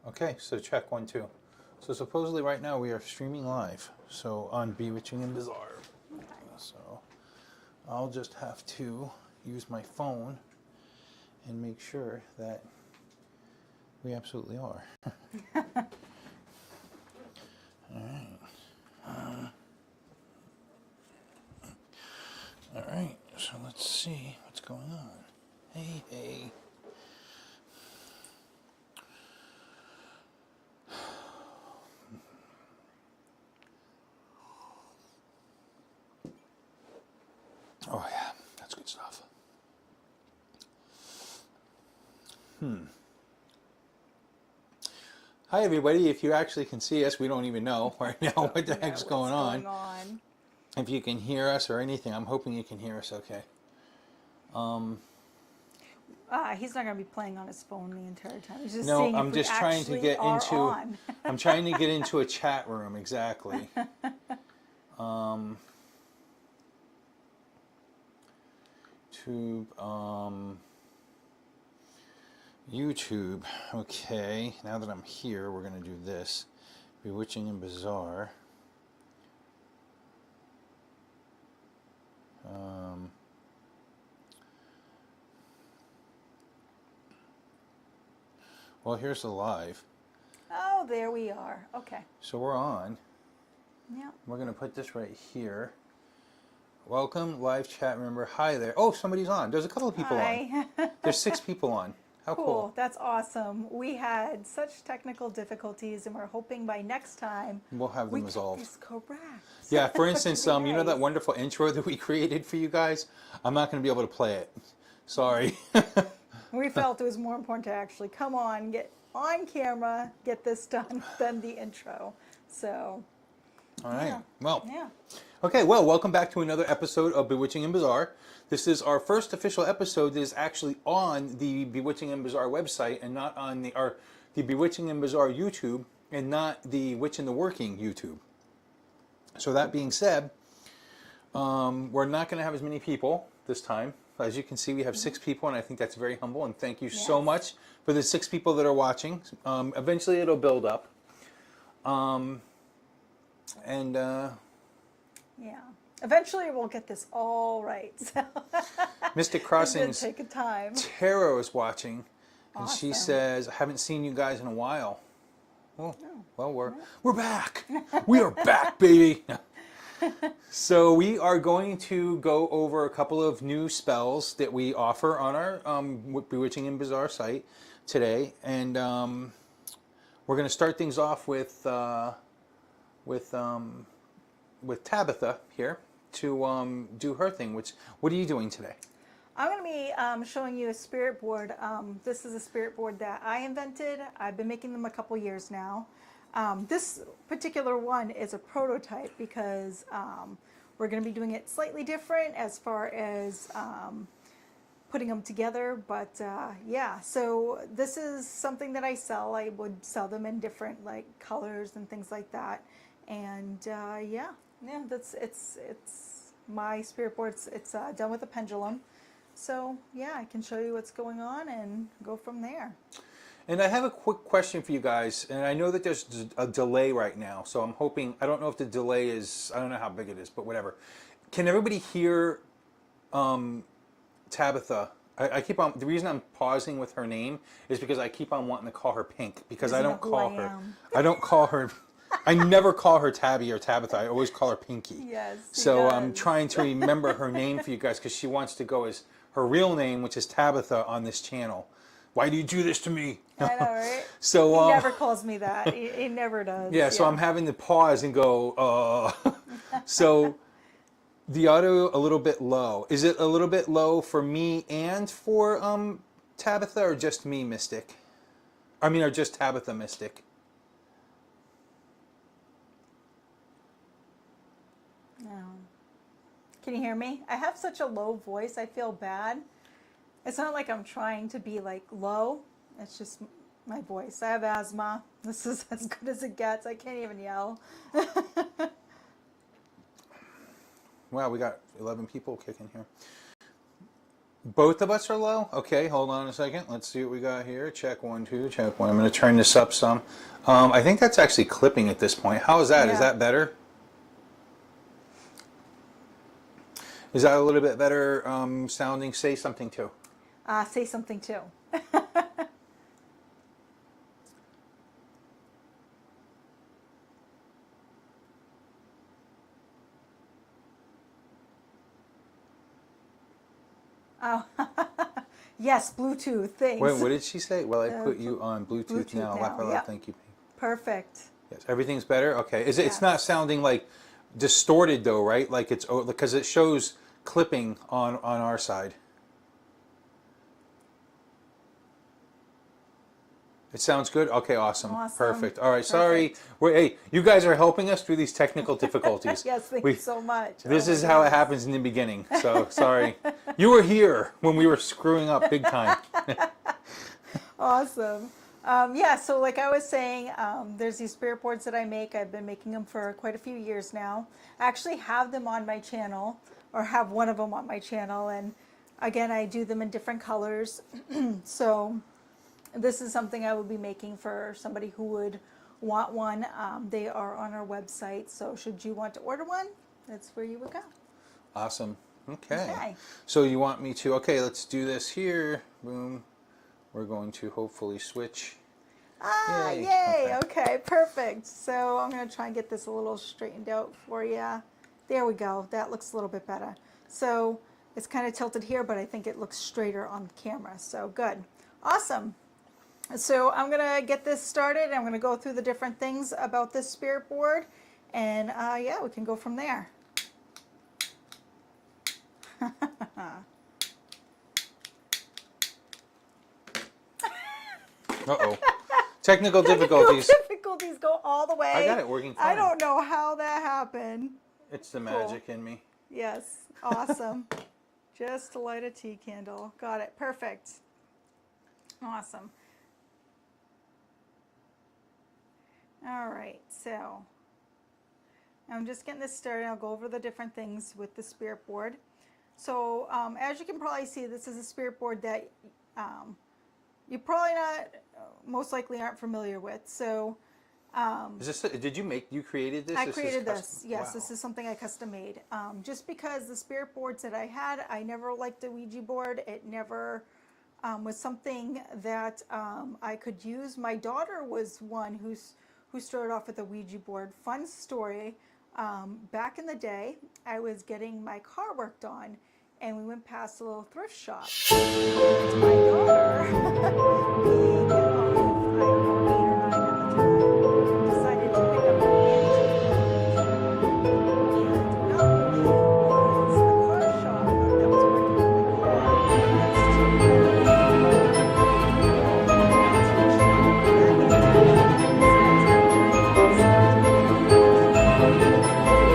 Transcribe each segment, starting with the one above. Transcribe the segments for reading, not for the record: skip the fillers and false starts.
Okay, so check 1, 2. So supposedly right now we are streaming live. So on Bewitching N Bazaar. Okay. So I'll just have to use my phone and make sure that we absolutely are. All right, so let's see what's going on. Hey, hey. Oh yeah, that's good stuff. Hi everybody, if you actually can see us, we don't even know right now what the heck's going on. If you can hear us or anything, I'm hoping you can hear us okay. He's not going to be playing on his phone the entire time. He's just No, seeing I'm if we just trying to get are into on. I'm trying to get into a chat room, exactly. YouTube. Okay, now that I'm here, we're going to do this. Bewitching N Bazaar. Well, here's the live. Oh, there we are. Okay. So we're on. Yeah. We're going to put this right here. Welcome, live chat member. Hi there. Oh, somebody's on. There's a couple of people on. Hi. There's 6 people on. How cool. That's awesome. We had such technical difficulties, and we're hoping by next time We'll have them resolved. Get this correct. Yeah, for instance, Nice. you know that wonderful intro that we created for you guys? I'm not going to be able to play it. Sorry. We felt it was more important to actually come on, get on camera, get this done than the intro. So, All right. yeah. Well, Yeah. okay, well, welcome back to another episode of Bewitching N Bazaar. This is our first official episode that is actually on the Bewitching N Bazaar website and not on the Bewitching N Bazaar YouTube and not the Witch in the Working YouTube. So that being said, we're not going to have as many people this time. As you can see, we have 6 people, and I think that's very humble, and thank you so much for the 6 people that are watching. Eventually it'll build up. Yeah. Eventually we'll get this all right. So Mystic Crossings take a time. Tarot is watching, and Awesome. she says, I haven't seen you guys in a while. Oh, well, we're back. We are back, baby. So we are going to go over a couple of new spells that we offer on our Bewitching N Bazaar site today, and we're going to start things off with Tabitha here to do her thing. What are you doing today? I'm going to be showing you a spirit board. This is a spirit board that I invented. I've been making them a couple years now. This particular one is a prototype because we're going to be doing it slightly different as far as putting them together. But yeah, so this is something that I sell. I would sell them in different like colors and things like that. And yeah, it's my spirit board. It's done with a pendulum. So yeah, I can show you what's going on and go from there. And I have a quick question for you guys, and I know that there's a delay right now, so I'm hoping, I don't know if the delay is, I don't know how big it is, but whatever. Can everybody hear Tabitha? I keep on, the reason I'm pausing with her name is because I keep on wanting to call her Pink, because I don't call her, I never call her Tabby or Tabitha, I always call her Pinky. Yes. So I'm trying to remember her name for you guys, because she wants to go as her real name, which is Tabitha, on this channel. Why do you do this to me? I know, right? So he never calls me that. He never does. Yeah, so I'm having to pause and go, So the audio a little bit low. Is it a little bit low for me and for Tabitha, or just me, Mystic? I mean, or just Tabitha, Mystic? No. Can you hear me? I have such a low voice. I feel bad. It's not like I'm trying to be like low. It's just my voice. I have asthma. This is as good as it gets. I can't even yell. Wow, we got 11 people kicking here. Both of us are low? Okay, hold on a second. Let's see what we got here. Check one, two, check one. I'm going to turn this up some. I think that's actually clipping at this point. How is that? Is Yeah. that better? Is that a little bit better sounding? Say something too. Say something too. Oh, yes, Bluetooth. Thanks. Wait, what did she say? Well, I put you on Bluetooth, Bluetooth now. now, Laugh out loud. yep. Thank you. Perfect. Yes, everything's better. Okay, is it? It's not Yes. sounding like distorted though, right? Like it's because it shows clipping on our side. It sounds good. Okay, awesome. Awesome. Perfect. All right. Sorry. Perfect. Hey, you guys are helping us through these technical difficulties. Yes, thank you so much. This Oh is my how it goodness. happens in the beginning. So sorry. You were here when we were screwing up big time. Awesome. Yeah, so like I was saying, there's these spirit boards that I make. I've been making them for quite a few years now. I actually have them on my channel, or have one of them on my channel. And again, I do them in different colors. So this is something I will be making for somebody who would want one. They are on our website. So should you want to order one, that's where you would go. Awesome. Okay. Okay. So you want me to? Okay, let's do this here. Boom. We're going to hopefully switch. Ah, Yay. yay. Okay, perfect. So I'm going to try and get this a little straightened out for you. There we go. That looks a little bit better. So it's kind of tilted here, but I think it looks straighter on the camera. So good. Awesome. So I'm going to get this started. I'm going to go through the different things about this spirit board. And yeah, we can go from there. Uh-oh. Technical difficulties. Difficulties go all the way. I got it working fine. I don't know how that happened. It's the magic in me. Yes, awesome. Just to light a tea candle. Got it. Perfect. Awesome. All right, so I'm just getting this started. I'll go over the different things with the spirit board. So as you can probably see, this is a spirit board that you probably not, most likely aren't familiar with. So Is this? Did you created this? I This is created this. custom? Yes, Wow. this is something I custom made. Just because the spirit boards that I had, I never liked the Ouija board. It never was something that I could use. My daughter was one who started off with a Ouija board. Fun story. Back in the day, I was getting my car worked on, and we went past a little thrift shop. And my daughter, being, I don't know, 8 or 9 at the time, decided to pick up an antique. And not only was the car shop that was working on my car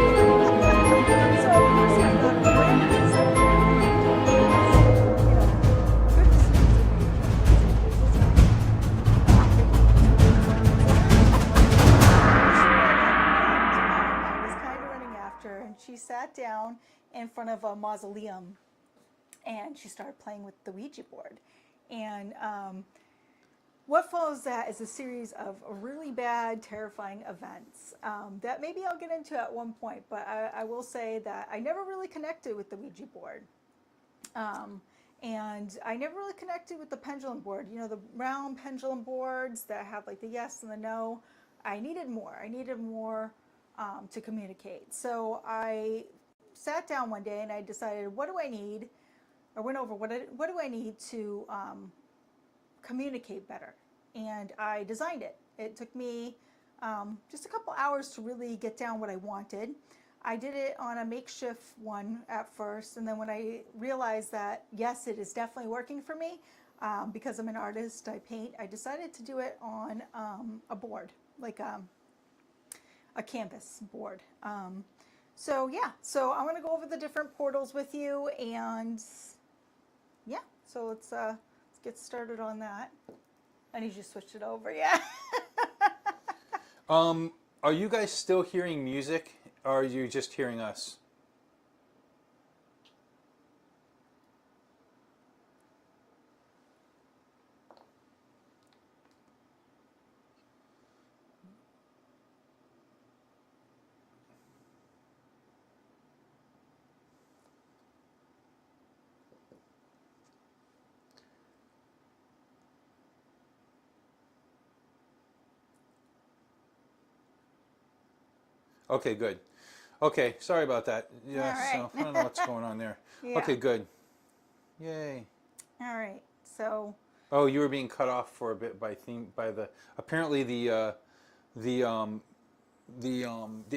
next so of course my daughter went and said, good to see I was kind of running after her, and she sat down in front of a mausoleum and she started playing with the Ouija board. And what follows that is a series of really bad, terrifying events that maybe I'll get into at one point, but I will say that I never really connected with the Ouija board. And I never really connected with the pendulum board. You know, the round pendulum boards that have like the yes and the no. I needed more. I needed more to communicate. So I sat down one day and I decided, what do I need? I went over what do I need to communicate better, and I designed it. It took me just a couple hours to really get down what I wanted. I did it on a makeshift one at first, and then when I realized that yes, it is definitely working for me, because I'm an artist, I paint, I decided to do it on a board, like a canvas board. So yeah, so I'm gonna go over the different portals with you, and yeah, so let's get started on that. I need you to switch it over, yeah. Are you guys still hearing music, or are you just hearing us? Okay, good. Okay, sorry about that. All Yeah, right. so I don't know what's going on there. Yeah. Okay, good. Yay. All right. So, Oh, you were being cut off for a bit by the apparently the the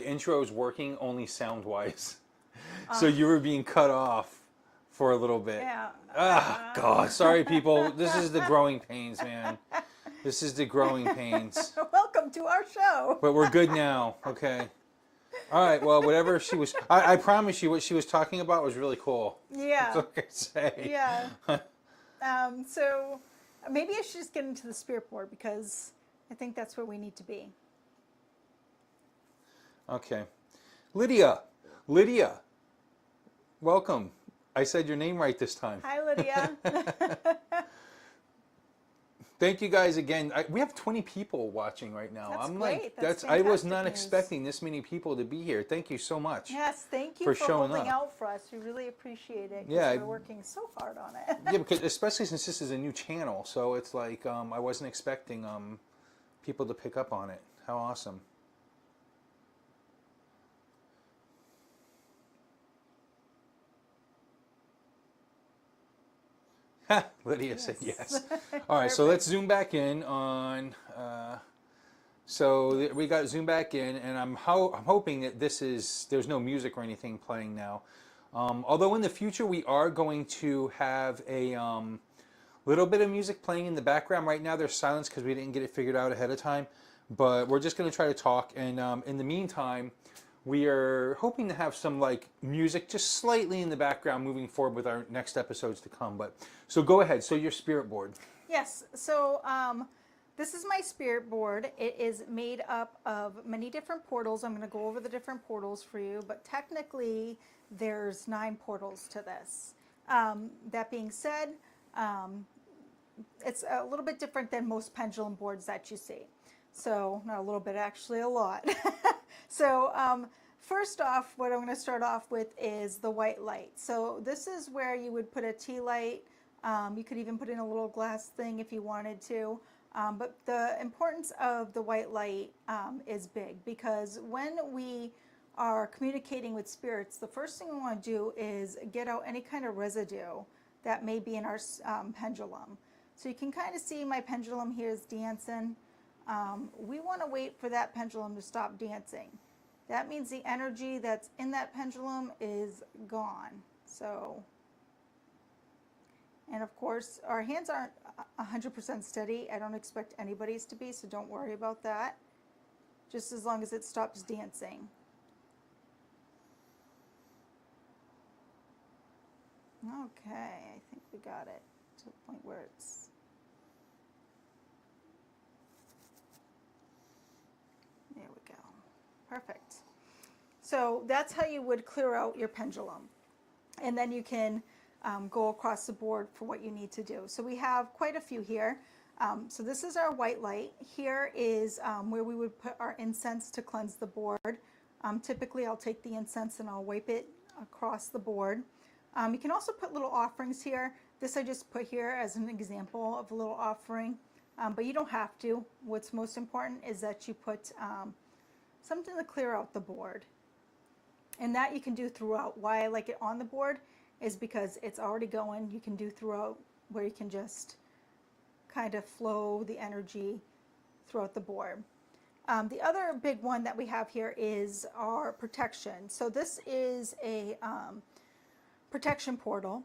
intro is working only sound wise. So you were being cut off for a little bit. yeah. Ah, God. Sorry, people. This is the growing pains, man. This is the growing pains. Welcome to our show. But we're good now. Okay. All right. Well, whatever she was, I promise you, what she was talking about was really cool. That's Yeah. what I can say. Yeah. So maybe I should just get into the spirit board because I think that's where we need to be. Okay. Lydia. Lydia. Welcome. I said your name right this time. Hi, Lydia. Thank you guys again. We have 20 people watching right now. That's I'm great. like, That's I was fantastic not news. expecting this many people to be here. Thank you so much. Yes, thank you For for showing holding up. out for us. We really appreciate it. Yeah, We're working so hard on it. Yeah, because especially since this is a new channel, so it's like I wasn't expecting people to pick up on it. How awesome. Lydia said yes. All right, so let's zoom back in on. So we got zoom back in, and I'm hoping that there's no music or anything playing now. Although in the future we are going to have a little bit of music playing in the background. Right now there's silence because we didn't get it figured out ahead of time. But we're just going to try to talk, and in the meantime, we are hoping to have some like music just slightly in the background moving forward with our next episodes to come. But so go ahead. So your spirit board. Yes. So this is my spirit board. It is made up of many different portals. I'm going to go over the different portals for you, but technically there's 9 portals to this. That being said, it's a little bit different than most pendulum boards that you see. So not a little bit, actually a lot. So first off, what I'm going to start off with is the white light. So this is where you would put a tea light. You could even put in a little glass thing if you wanted to. But the importance of the white light is big because when we are communicating with spirits, the first thing we want to do is get out any kind of residue that may be in our pendulum. So you can kind of see my pendulum here is dancing. We want to wait for that pendulum to stop dancing. That means the energy that's in that pendulum is gone. So, and of course, our hands aren't 100% steady. I don't expect anybody's to be, so don't worry about that. Just as long as it stops dancing. Okay, I think we got it to the point where it's... There we go. Perfect. So that's how you would clear out your pendulum. And then you can go across the board for what you need to do. So we have quite a few here. So this is our white light. Here is where we would put our incense to cleanse the board. Typically I'll take the incense and I'll wipe it across the board. You can also put little offerings here. This I just put here as an example of a little offering, but you don't have to. What's most important is that you put something to clear out the board. And that you can do throughout. Why I like it on the board is because it's already going. You can do throughout where you can just kind of flow the energy throughout the board. The other big one that we have here is our protection. So this is a protection portal,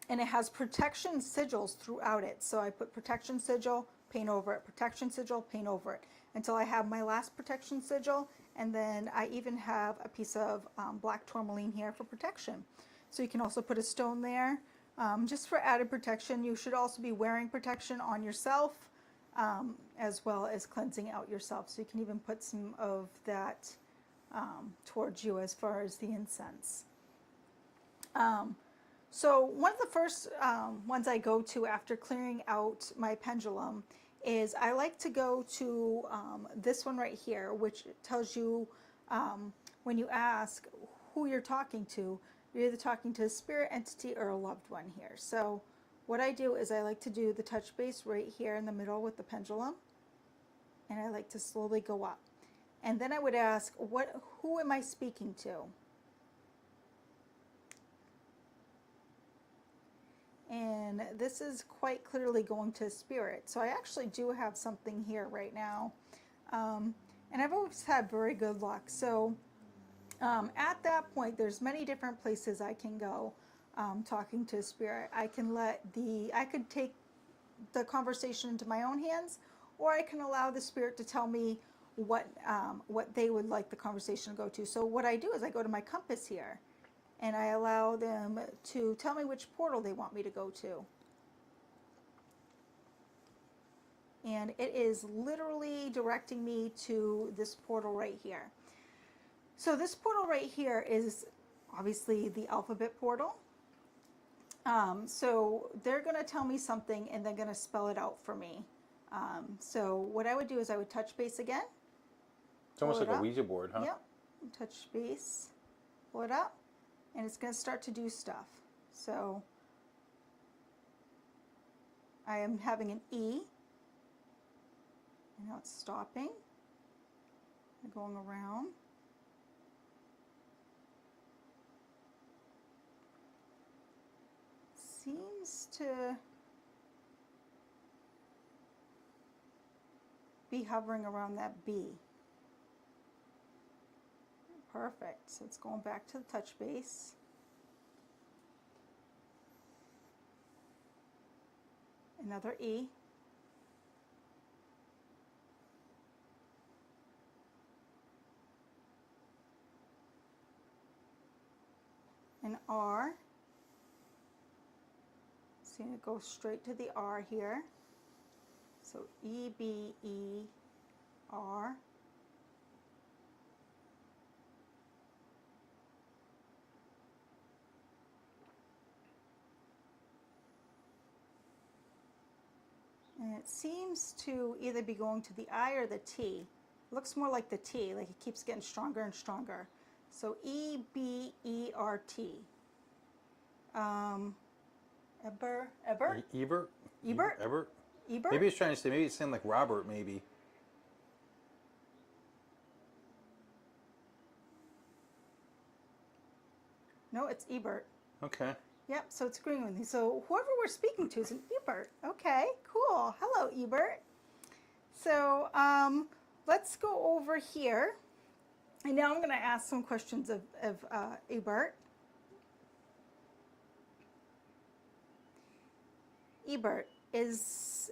and it has protection sigils throughout it. So I put protection sigil, paint over it, protection sigil, paint over it, until I have my last protection sigil, and then I even have a piece of black tourmaline here for protection. So you can also put a stone there, just for added protection. You should also be wearing protection on yourself, as well as cleansing out yourself. So you can even put some of that towards you as far as the incense. So one of the first ones I go to after clearing out my pendulum is I like to go to this one right here, which tells you when you ask who you're talking to, you're either talking to a spirit entity or a loved one here. So what I do is I like to do the touch base right here in the middle with the pendulum, and I like to slowly go up. And then I would ask, who am I speaking to? And this is quite clearly going to spirit. So I actually do have something here right now. And I've always had very good luck. So at that point, there's many different places I can go talking to spirit. I could take the conversation into my own hands, or I can allow the spirit to tell me what they would like the conversation to go to. So what I do is I go to my compass here, and I allow them to tell me which portal they want me to go to. And it is literally directing me to this portal right here. So this portal right here is obviously the alphabet portal. So they're going to tell me something and they're going to spell it out for me. So what I would do is I would touch base again. It's almost like a Ouija board, huh? Yep. Touch base, pull it up, and it's going to start to do stuff. So I am having an E, and now it's stopping and going around. Seems to be hovering around that B. Perfect. So it's going back to the touch base. Another E. An R. See, it goes straight to the R here. So E-B-E-R. And it seems to either be going to the I or the T. It looks more like the T, like it keeps getting stronger and stronger. So E-B-E-R-T. Ebert? Ebert? Ebert? Ebert? Ebert? Maybe it's trying to say, maybe it's saying like Robert, maybe. No, it's Ebert. Okay. Yep, so it's agreeing with me. So whoever we're speaking to is an Ebert. Okay, cool. Hello, Ebert. So let's go over here. And now I'm going to ask some questions of Ebert. Ebert,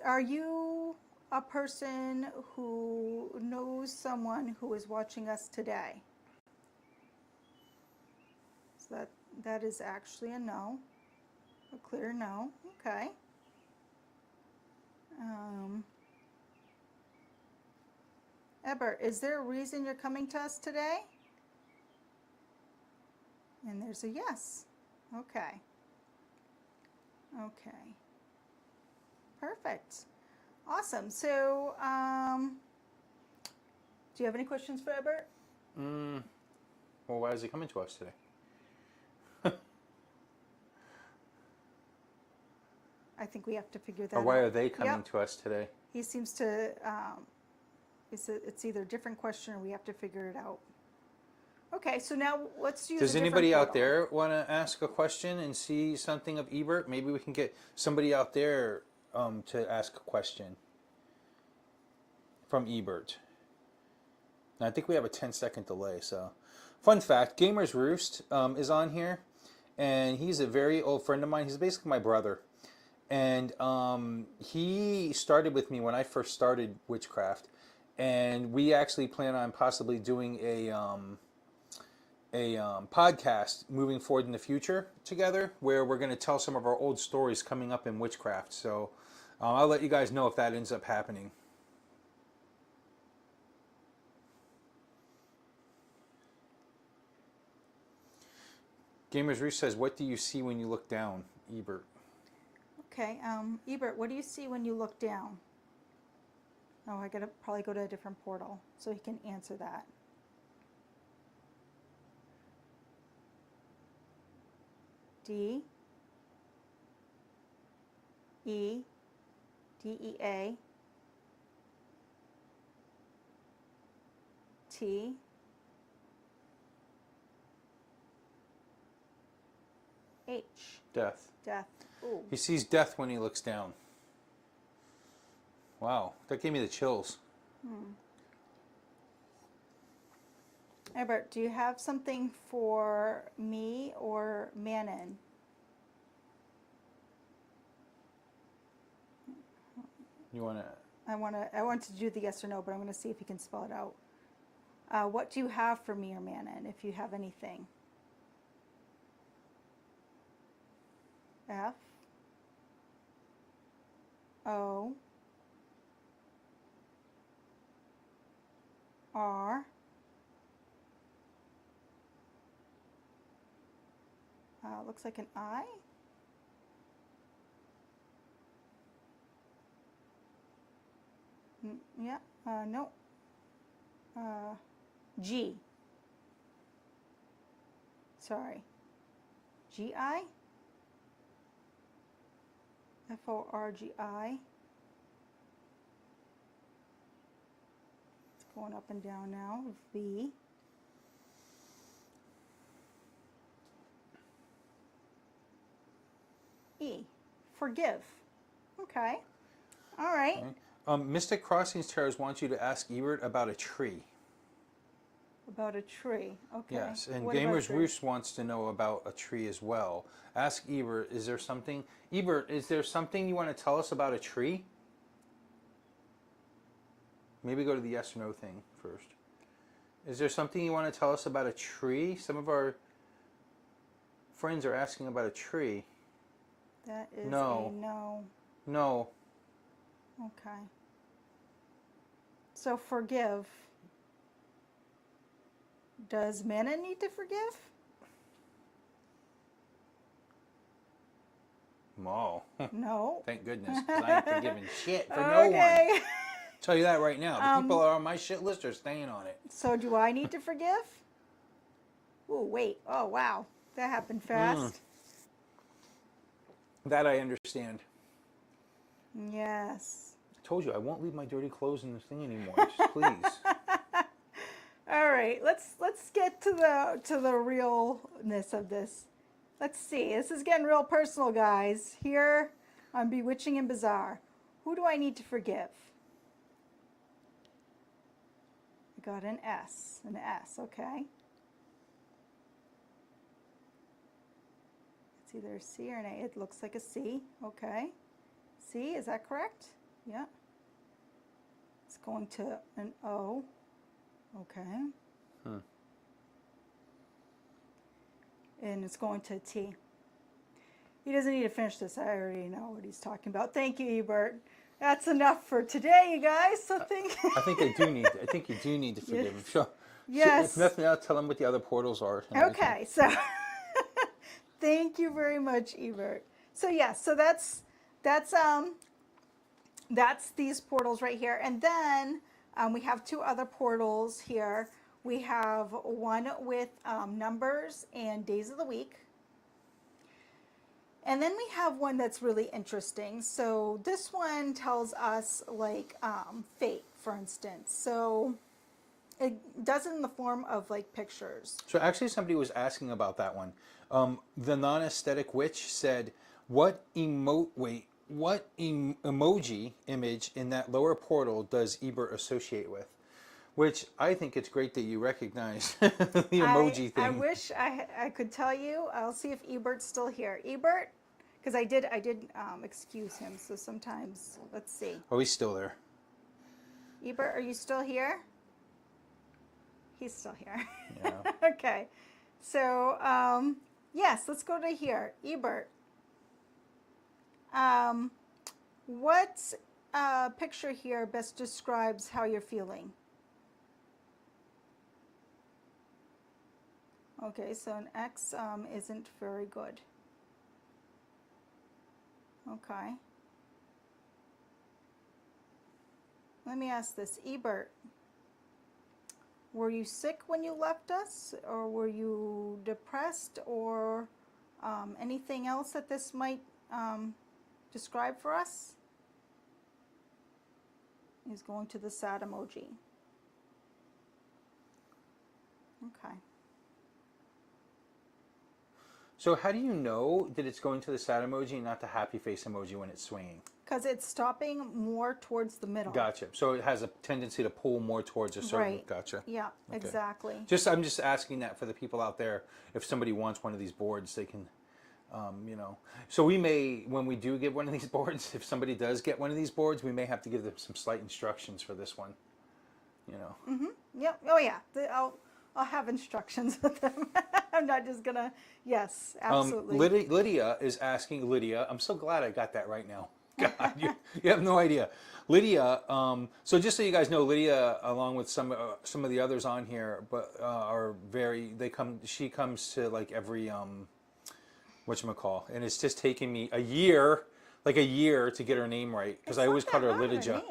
are you a person who knows someone who is watching us today? So that is actually a no, a clear no. Okay. Ebert, is there a reason you're coming to us today? And there's a yes. Okay. Okay. Perfect. Awesome. So, do you have any questions for Ebert? Well, why is he coming to us today? I think we have to figure that Or out. why are they coming Yep. to us today? He seems to, it's either a different question or we have to figure it out. Okay, so now let's use Does a different anybody out portal. there want to ask a question and see something of Ebert? Maybe we can get somebody out there to ask a question from Ebert. Now, I think we have a 10-second delay. So, fun fact, Gamer's Roost is on here, and he's a very old friend of mine. He's basically my brother. And he started with me when I first started witchcraft, and we actually plan on possibly doing a podcast moving forward in the future together, where we're going to tell some of our old stories coming up in witchcraft. So I'll let you guys know if that ends up happening. Gamers Roost says, "What do you see when you look down, Ebert?" Okay, Ebert, what do you see when you look down? Oh, I gotta probably go to a different portal so he can answer that. D E D E A T. H. Death. Death. Ooh. He sees death when he looks down. Wow, that gave me the chills. Ebert, do you have something for me or Manon? You want to... I want to do the yes or no, but I'm going to see if you can spell it out. What do you have for me or Manon, if you have anything? F. O. R. Looks like an I. Yeah, no. G. Sorry. G-I? F-O-R-G-I. It's going up and down now. V. E. Forgive. Okay. All right. Okay. Mystic Crossings Terrors wants you to ask Ebert about a tree. About a tree. Okay. Yes, and What about a Gamers tree? Roost wants to know about a tree as well. Ask Ebert, is there something you want to tell us about a tree? Maybe go to the yes or no thing first. Is there something you want to tell us about a tree? Some of our friends are asking about a tree. That is No. a no. No. Okay. So forgive. Does Mana need to forgive? No. No. Thank goodness, because I ain't forgiving shit for no one. Okay. Tell you that right now. The people that are on my shit list are staying on it. So do I need to forgive? Oh, wait. Oh, wow. That happened fast. That I understand. Yes. I told you I won't leave my dirty clothes in this thing anymore. Just please. All right. Let's get to the realness of this. Let's see. This is getting real personal, guys. Here on Bewitching N Bazaar. Who do I need to forgive? I got an S. An S, okay. It's either a C or an A. It looks like a C. Okay. C, is that correct? Yeah. It's going to an O. Okay. And it's going to a T. He doesn't need to finish this. I already know what he's talking about. Thank you, Ebert. That's enough for today, you guys. So I think you do need to forgive him. Sure. Yes. If nothing else, tell him what the other portals are. And everything. Okay, so thank you very much, Ebert. So yeah, so that's these portals right here, and then we have two other portals here. We have one with numbers and days of the week, and then we have one that's really interesting. So this one tells us like fate, for instance. So it does it in the form of like pictures. So actually, somebody was asking about that one. The non-aesthetic witch said, "What emoji image in that lower portal does Ebert associate with?" Which I think it's great that you recognize the emoji thing. I wish I could tell you. I'll see if Ebert's still here. Ebert, because I did excuse him. So sometimes, let's see. Oh, he's still there. Ebert, are you still here? He's still here. Yeah. Okay. So, yes, let's go to here. Ebert. What picture here best describes how you're feeling? Okay, so an X isn't very good. Okay. Let me ask this. Ebert, were you sick when you left us, or were you depressed, or anything else that this might describe for us? He's going to the sad emoji. Okay. So how do you know that it's going to the sad emoji and not the happy face emoji when it's swinging? Because it's stopping more towards the middle. Gotcha. So it has a tendency to pull more towards a certain. Right. Gotcha. Yeah, Okay. exactly. I'm just asking that for the people out there. If somebody wants one of these boards, they can, you know. So we may, when we do get one of these boards, if somebody does get one of these boards, we may have to give them some slight instructions for this one. You know. Yep. Oh yeah. I'll have instructions with them. I'm not just gonna. Yes, absolutely. Lydia is asking. Lydia, I'm so glad I got that right now. God, you have no idea. Lydia. So just so you guys know, Lydia, along with some of the others on here, but are very. They come. She comes to like every whatchamacall, and it's just taken me a year to get her name right because I always call her Lydia.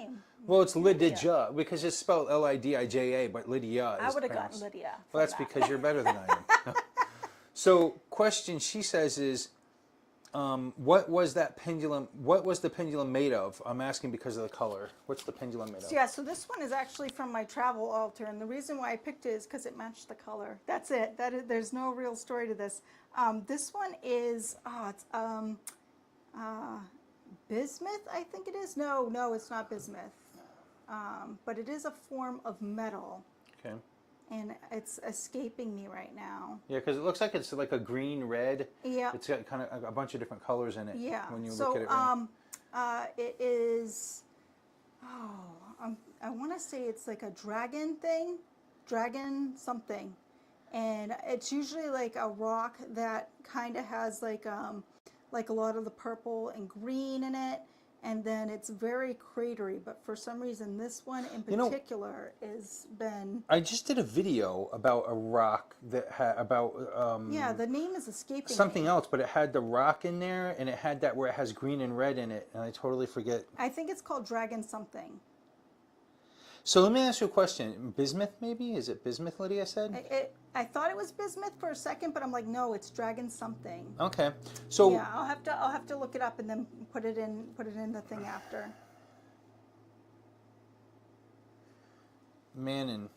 Well, it's Lydia because it's spelled Lidija, but Lydia is I would have pronounced. gotten Lydia. Well, that's because you're better than I am. So, question she says is, what was that pendulum? What was the pendulum made of? I'm asking because of the color. What's the pendulum made of? Yeah, so this one is actually from my travel altar, and the reason why I picked it is because it matched the color. That's it. There's no real story to this. This one is bismuth, I think it is. No, it's not bismuth. But it is a form of metal. Okay. And it's escaping me right now. Yeah, because it looks like it's like a green red. Yeah. It's got kind of a bunch of different colors in it. Yeah. When you So look at it. Right. it is. I want to say it's like a dragon thing, dragon something, and it's usually like a rock that kind of has like a lot of the purple and green in it. And then it's very cratery, but for some reason this one in particular has been. I just did a video about a rock that had Yeah, the name is escaping something me. else, but it had the rock in there, and it had that where it has green and red in it, and I totally forget. I think it's called dragon something. So let me ask you a question. Bismuth, maybe? Is it bismuth, Lydia said? I thought it was bismuth for a second, but I'm like, no, it's dragon something. Okay. So yeah, I'll have to look it up and then put it in the thing after. Manon.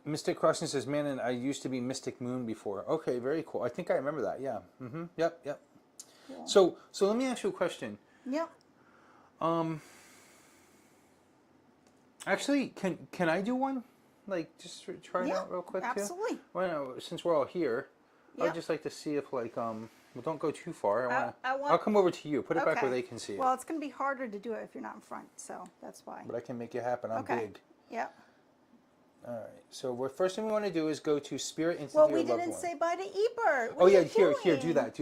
Mystic Crossing says, Manon, I used to be Mystic Moon before. Okay, very cool. I think I remember that. Yeah. Mm-hmm. Yep. Cool. So let me ask you a question. Yep. Actually, can I do one? Like, just try it out real quick, absolutely. Too? Well, no, since we're all here, I'd just like to see if, like, well, don't go too far. I'll come over to you. Put it back where they can see it. Well, it's going to be harder to do it if you're not in front, so that's why. But I can make it happen. I'm big. Yep. All right. So, first thing we want to do is go to Spirit Entity. Well, we didn't say bye to Ebert. Oh, yeah, here, do that.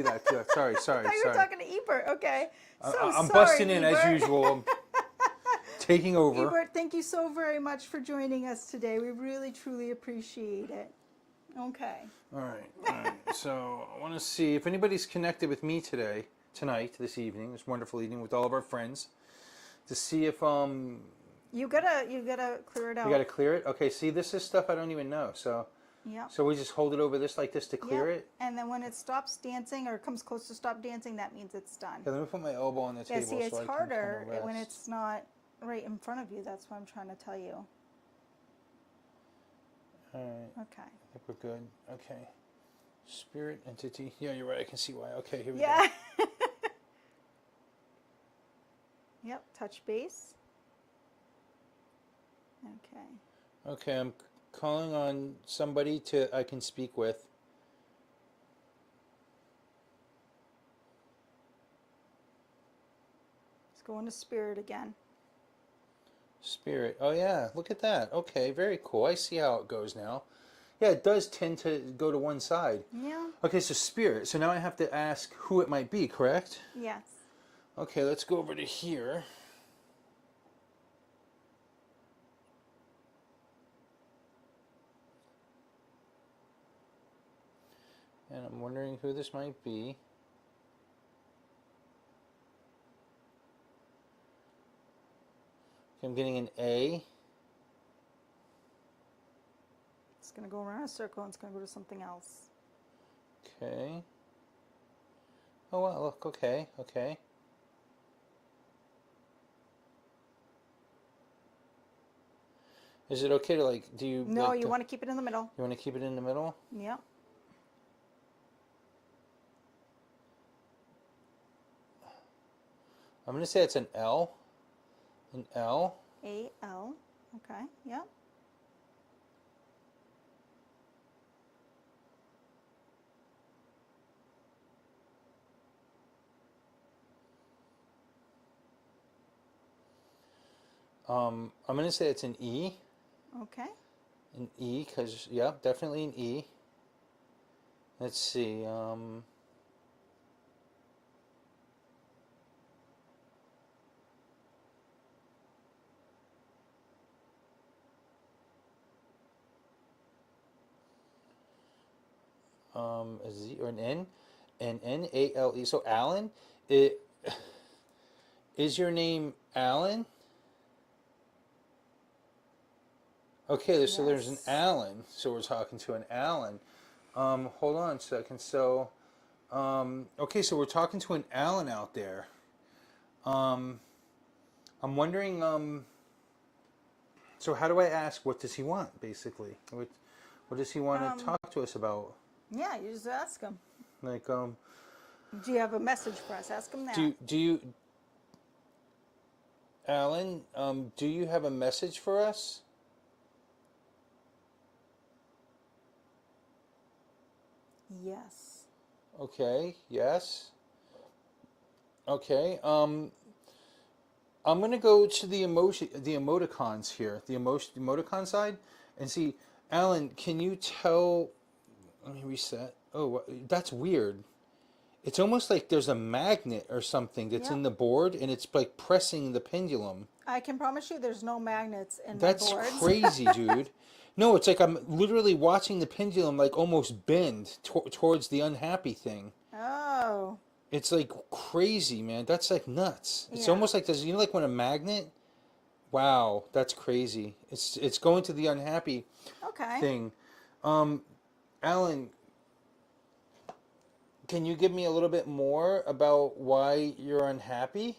Sorry. I thought you were talking to Ebert. Okay. I'm busting in Ebert. as usual. Taking over. Ebert, thank you so very much for joining us today. We really, truly appreciate it. Okay. All right. So I want to see if anybody's connected with me tonight, this evening, this wonderful evening with all of our friends, to see if You gotta clear it out. You gotta clear it. Okay. See, this is stuff I don't even know. So. Yeah. So we just hold it over this like this to clear it. And then when it stops dancing or comes close to stop dancing, that means it's done. Okay, let me put my elbow on the table. Yeah. See, it's so harder I can when it's not right in front of you. That's what I'm trying to tell you. All right. Okay. I think we're good. Okay. Spirit entity. Yeah, you're right. I can see why. Okay, here we go. go. Yep. Touch base. Okay. Okay, I'm calling on somebody I can speak with. Let's go into spirit again. Spirit. Oh yeah, look at that. Okay, very cool. I see how it goes now. Yeah, it does tend to go to one side. Yeah. Okay, so spirit. So now I have to ask who it might be, correct? Yes. Okay, let's go over to here. And I'm wondering who this might be. I'm getting an A. It's going to go around a circle and it's going to go to something else. Okay. Oh, wow, look, okay. Is it okay to like? Do you No, like you to? want to keep it in the middle. You want to keep it in the middle? Yep. I'm gonna say it's an L. An L. A-L. Okay, yep. I'm gonna say it's an E. Okay. An E, cause yeah, definitely an E. Let's see. A Z or an N, an N-A-L-E. So Alan, it is your name Alan? Okay, so there's an Yes. Alan. So we're talking to an Alan. Hold on a second. So, okay, so we're talking to an Alan out there. Um, I'm wondering. So how do I ask? What does he want? Basically, what does he want to Um, talk to us about? yeah, you just ask him. Like, Do you have a message for us? Ask him that. do you, Alan? Do you have a message for us? Yes. Okay. Yes. Okay. I'm gonna go to the emoticons here, the emoticon side, and see. Alan, can you tell? Let me reset. Oh, that's weird. It's almost like there's a magnet or something that's Yep. in the board, and it's like pressing the pendulum. I can promise you there's no magnets in my That's boards. crazy, dude. No, it's like I'm literally watching the pendulum like almost bend towards the unhappy thing. Oh, It's like crazy, man. That's like nuts. It's yeah. almost like this. You know, like when a magnet. Wow, that's crazy. It's going to the unhappy Okay. thing. Um, Alan, can you give me a little bit more about why you're unhappy?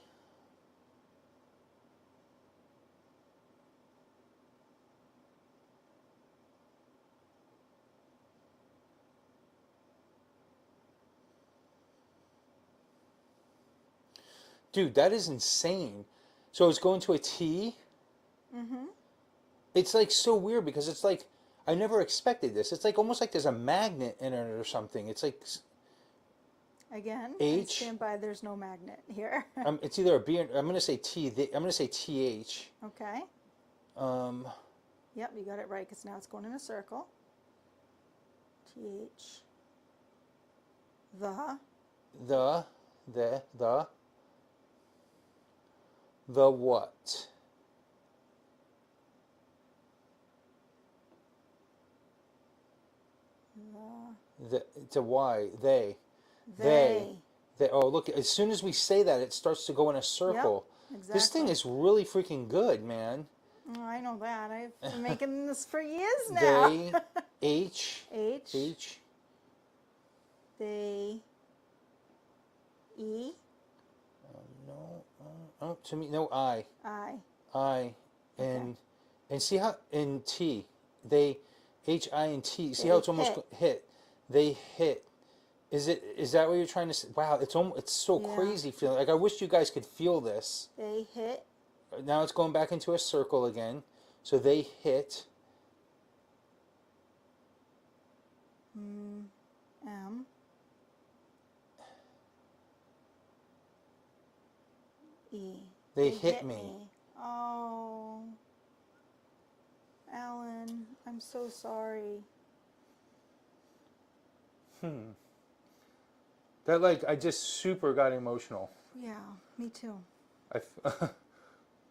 Dude, that is insane. So it's going to a T. Mm-hmm. It's like so weird because it's like I never expected this. It's like almost like there's a magnet in it or something. It's like Again, I H. stand by there's no magnet here. It's either a B. Or, I'm gonna say T. I'm gonna say TH. Okay. Um, Yep, you got it right because now it's going in a circle. TH. The. the, the what? The why? They. They. Oh, look! As soon as we say that, it starts to go in a Yep, circle. This thing exactly. is really freaking good, man. Oh, I know that. I've been making this for years now. They, H, H. H. They. E. No, oh, to me, no I, I. I, Okay. and see how in T, they, H, I, and T. See how They it's almost hit. hit. They hit. Is that what you're trying to say? Wow, it's so Yeah. crazy feeling. Like I wish you guys could feel this. They hit. Now it's going back into a circle again. So they hit. M. E. They hit me. Oh. Alan, I'm so sorry. That like I just super got emotional. Yeah, me too.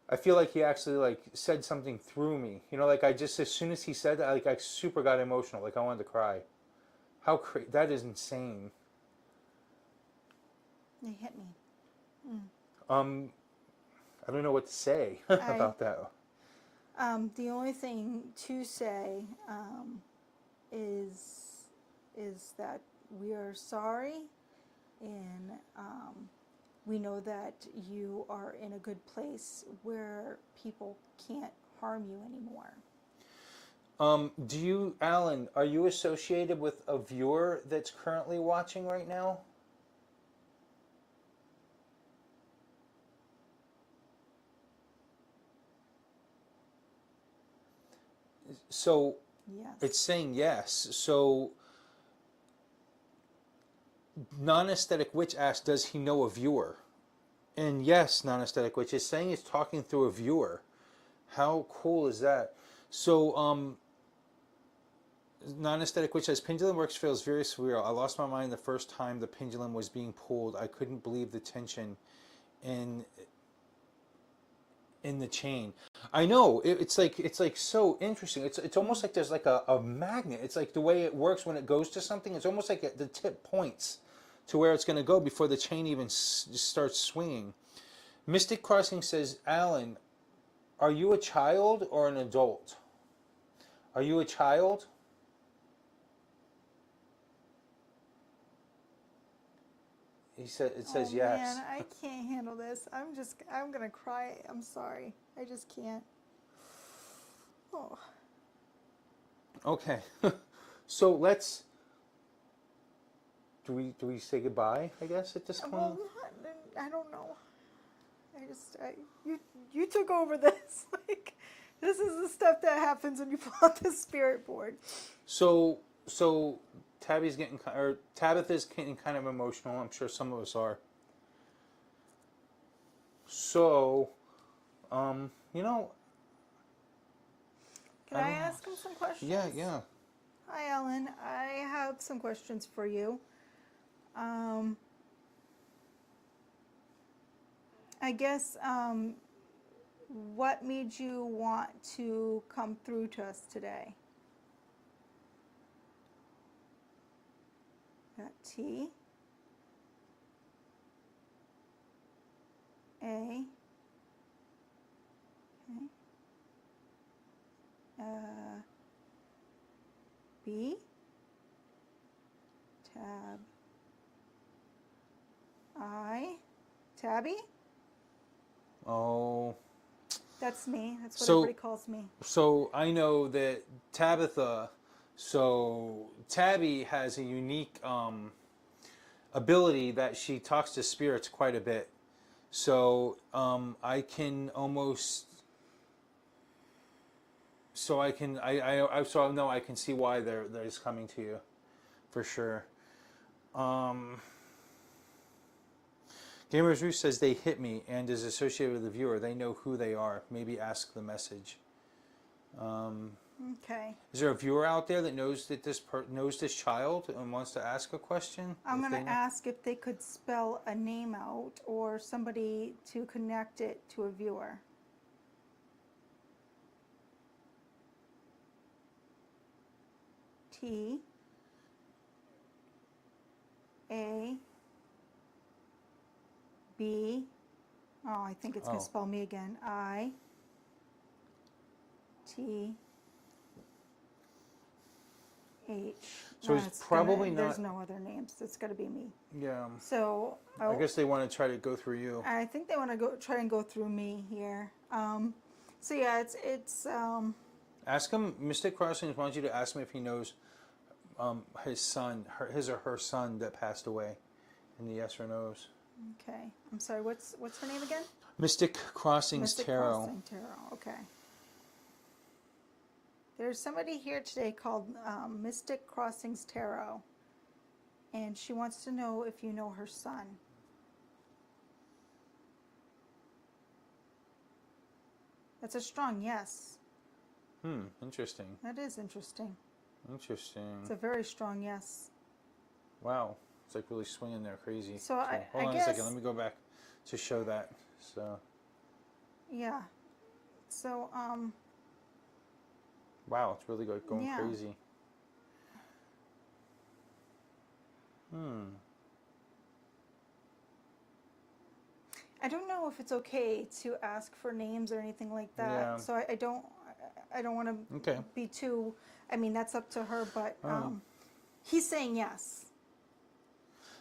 I feel like he actually like said something through me. You know, like I just as soon as he said that, like I super got emotional. Like I wanted to cry. That is insane. They hit me. Um, I don't know what to say I about that. the only thing to say is that we are sorry, and we know that you are in a good place where people can't harm you anymore. Do you, Alan, are you associated with a viewer that's currently watching right now? So it's Yes. saying yes. So non-aesthetic witch asked, does he know a viewer? And yes, non-aesthetic witch is saying it's talking through a viewer. How cool is that? So non-aesthetic witch says pendulum works feels very surreal. I lost my mind the first time the pendulum was being pulled. I couldn't believe the tension in the chain. I know it's like so interesting. It's almost like there's like a magnet. It's like the way it works when it goes to something. It's almost like the tip points to where it's going to go before the chain even starts swinging. Mystic Crossing says, Alan, are you a child or an adult? Are you a child? He said it says Oh yes. man, I can't handle this. I'm gonna cry. I'm sorry. I just can't. Oh. Okay. So let's do we say goodbye, I guess, at this point? Well, I don't know. You took over this. Like, this is the stuff that happens when you pull out the spirit board. So Tabitha's getting kind of emotional. I'm sure some of us are. So, you know, Can I ask him some questions? yeah. Hi, Ellen. I have some questions for you. I guess, what made you want to come through to us today? Got T. A. Okay. B. Tab. I. Tabby? Oh. That's me. That's what So- everybody calls me. So I know that Tabitha, so Tabby has a unique ability that she talks to spirits quite a bit. So I can almost, so I can, so no, I can see why they're coming to you, for sure. Gamers Roost says they hit me and is associated with the viewer. They know who they are. Maybe ask the message. Okay. Is there a viewer out there that knows that knows this child and wants to ask a question? I'm If going they to know? ask if they could spell a name out or somebody to connect it to a viewer. T. A. B. Oh, I think it's going Oh. to spell me again. I. T. H. So it's it's probably There's not- no other names. It's got to be me. Yeah. So I guess they want to try to go through you. I think they want to try and go through me here. So yeah, it's Ask him. Mystic Crossings wants you to ask him if he knows his son, his or her son that passed away, and the yes or no's. okay. I'm sorry. What's her name again? Mystic Crossings Mystic Tarot. Crossing Tarot. Okay. There's somebody here today called Mystic Crossings Tarot, and she wants to know if you know her son. That's a strong yes. Interesting. That is interesting. Interesting. It's a very strong yes. Wow. It's like really swinging there crazy. So I hold on guess, a second. Let me go back to show that. So. Yeah. So Wow, it's really going Yeah. crazy. I don't know if it's okay to ask for names or anything like that. Yeah. So I don't want to Okay. be too. I mean, that's up to her. But Oh. he's saying yes.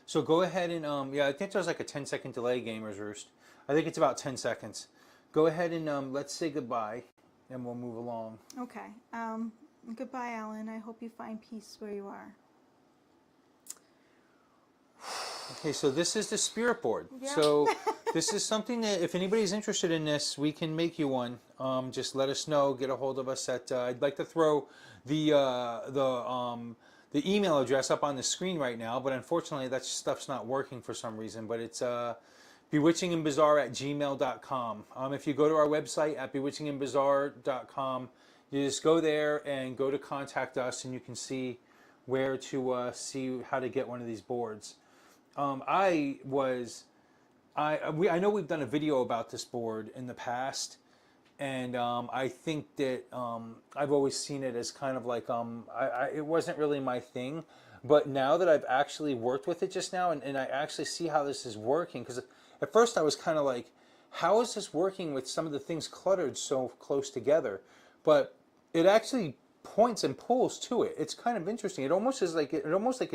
So go ahead and yeah, I think there's like a 10-second delay, Gamers Roost. I think it's about 10 seconds. Go ahead and let's say goodbye, and we'll move along. Okay. Goodbye, Alan. I hope you find peace where you are. Okay, so this is the spirit board. Yeah. So this is something that if anybody's interested in this, we can make you one. Just let us know. Get a hold of us at. I'd like to throw the email address up on the screen right now, but unfortunately that stuff's not working for some reason. But it's bewitchingnbazaar@gmail.com. If you go to our website at bewitchingnbazaar.com, you just go there and go to contact us, and you can see where to see how to get one of these boards. I know we've done a video about this board in the past, and I think that I've always seen it as kind of like it wasn't really my thing, but now that I've actually worked with it just now, and I actually see how this is working, because at first I was kind of like, how is this working with some of the things cluttered so close together? But it actually points and pulls to it. It's kind of interesting. It almost is like it almost like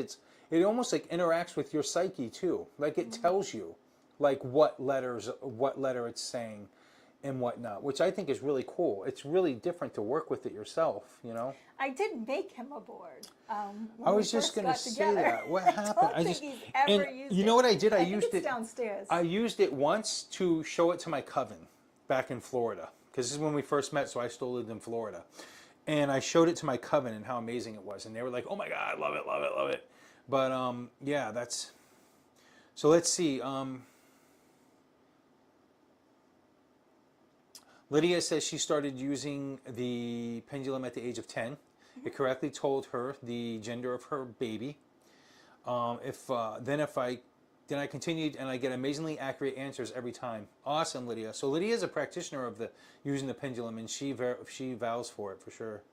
interacts with your psyche too. Like it tells you like what letter it's saying and whatnot, which I think is really cool. It's really different to work with it yourself, you know. I did make him a board. I was just going to say that. What happened? I don't think he's ever used it. You know what I did? I think used it's it downstairs. I used it once to show it to my coven back in Florida, because this is when we first met. So I still lived in Florida, and I showed it to my coven and how amazing it was, and they were like, "Oh my God, love it, love it, love it." But yeah, that's. So let's see. Lydia says she started using the pendulum at the age of 10. It correctly told her the gender of her baby. Then I continued, and I get amazingly accurate answers every time. Awesome, Lydia. So Lydia is a practitioner of using the pendulum, and she vows for it for sure.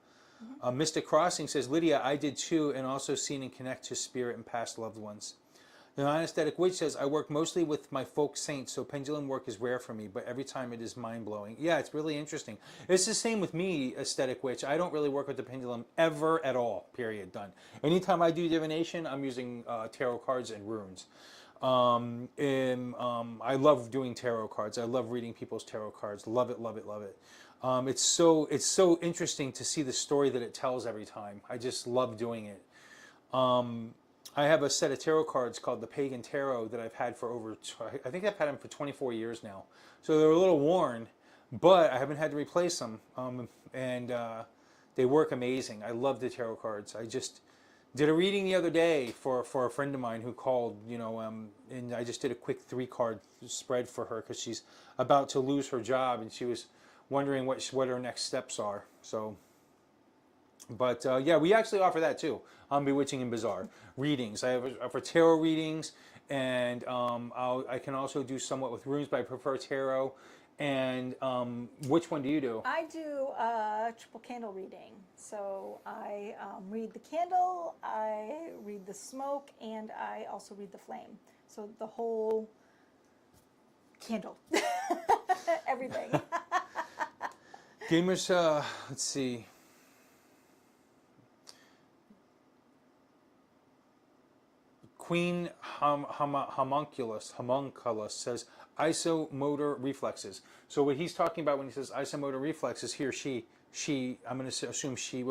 Mystic Crossing says, Lydia, I did too, and also seen and connect to spirit and past loved ones. The Non-Aesthetic Witch says, I work mostly with my folk saints, so pendulum work is rare for me, but every time it is mind-blowing. Yeah, it's really interesting. It's the same with me, Aesthetic Witch. I don't really work with the pendulum ever at all, period, done. Anytime I do divination, I'm using tarot cards and runes. I love doing tarot cards. I love reading people's tarot cards. Love it, love it, love it. It's so interesting to see the story that it tells every time. I just love doing it. I have a set of tarot cards called the Pagan Tarot that I've had for I think I've had them for 24 years now. So they're a little worn, but I haven't had to replace them. They work amazing. I love the tarot cards. I just did a reading the other day for a friend of mine who called, and I just did a quick 3-card spread for her because she's about to lose her job, and she was wondering what her next steps are. So. But yeah, we actually offer that too on Bewitching N Bazaar readings. I offer tarot readings, and I can also do somewhat with runes, but I prefer tarot. And which one do you do? I do a triple candle reading. So I read the candle, I read the smoke, and I also read the flame. So the whole candle, everything. Gamers, let's see. Queen Homunculus says isomotor reflexes. So what he's talking about when he says isomotor reflexes, he or she, I'm going to assume she,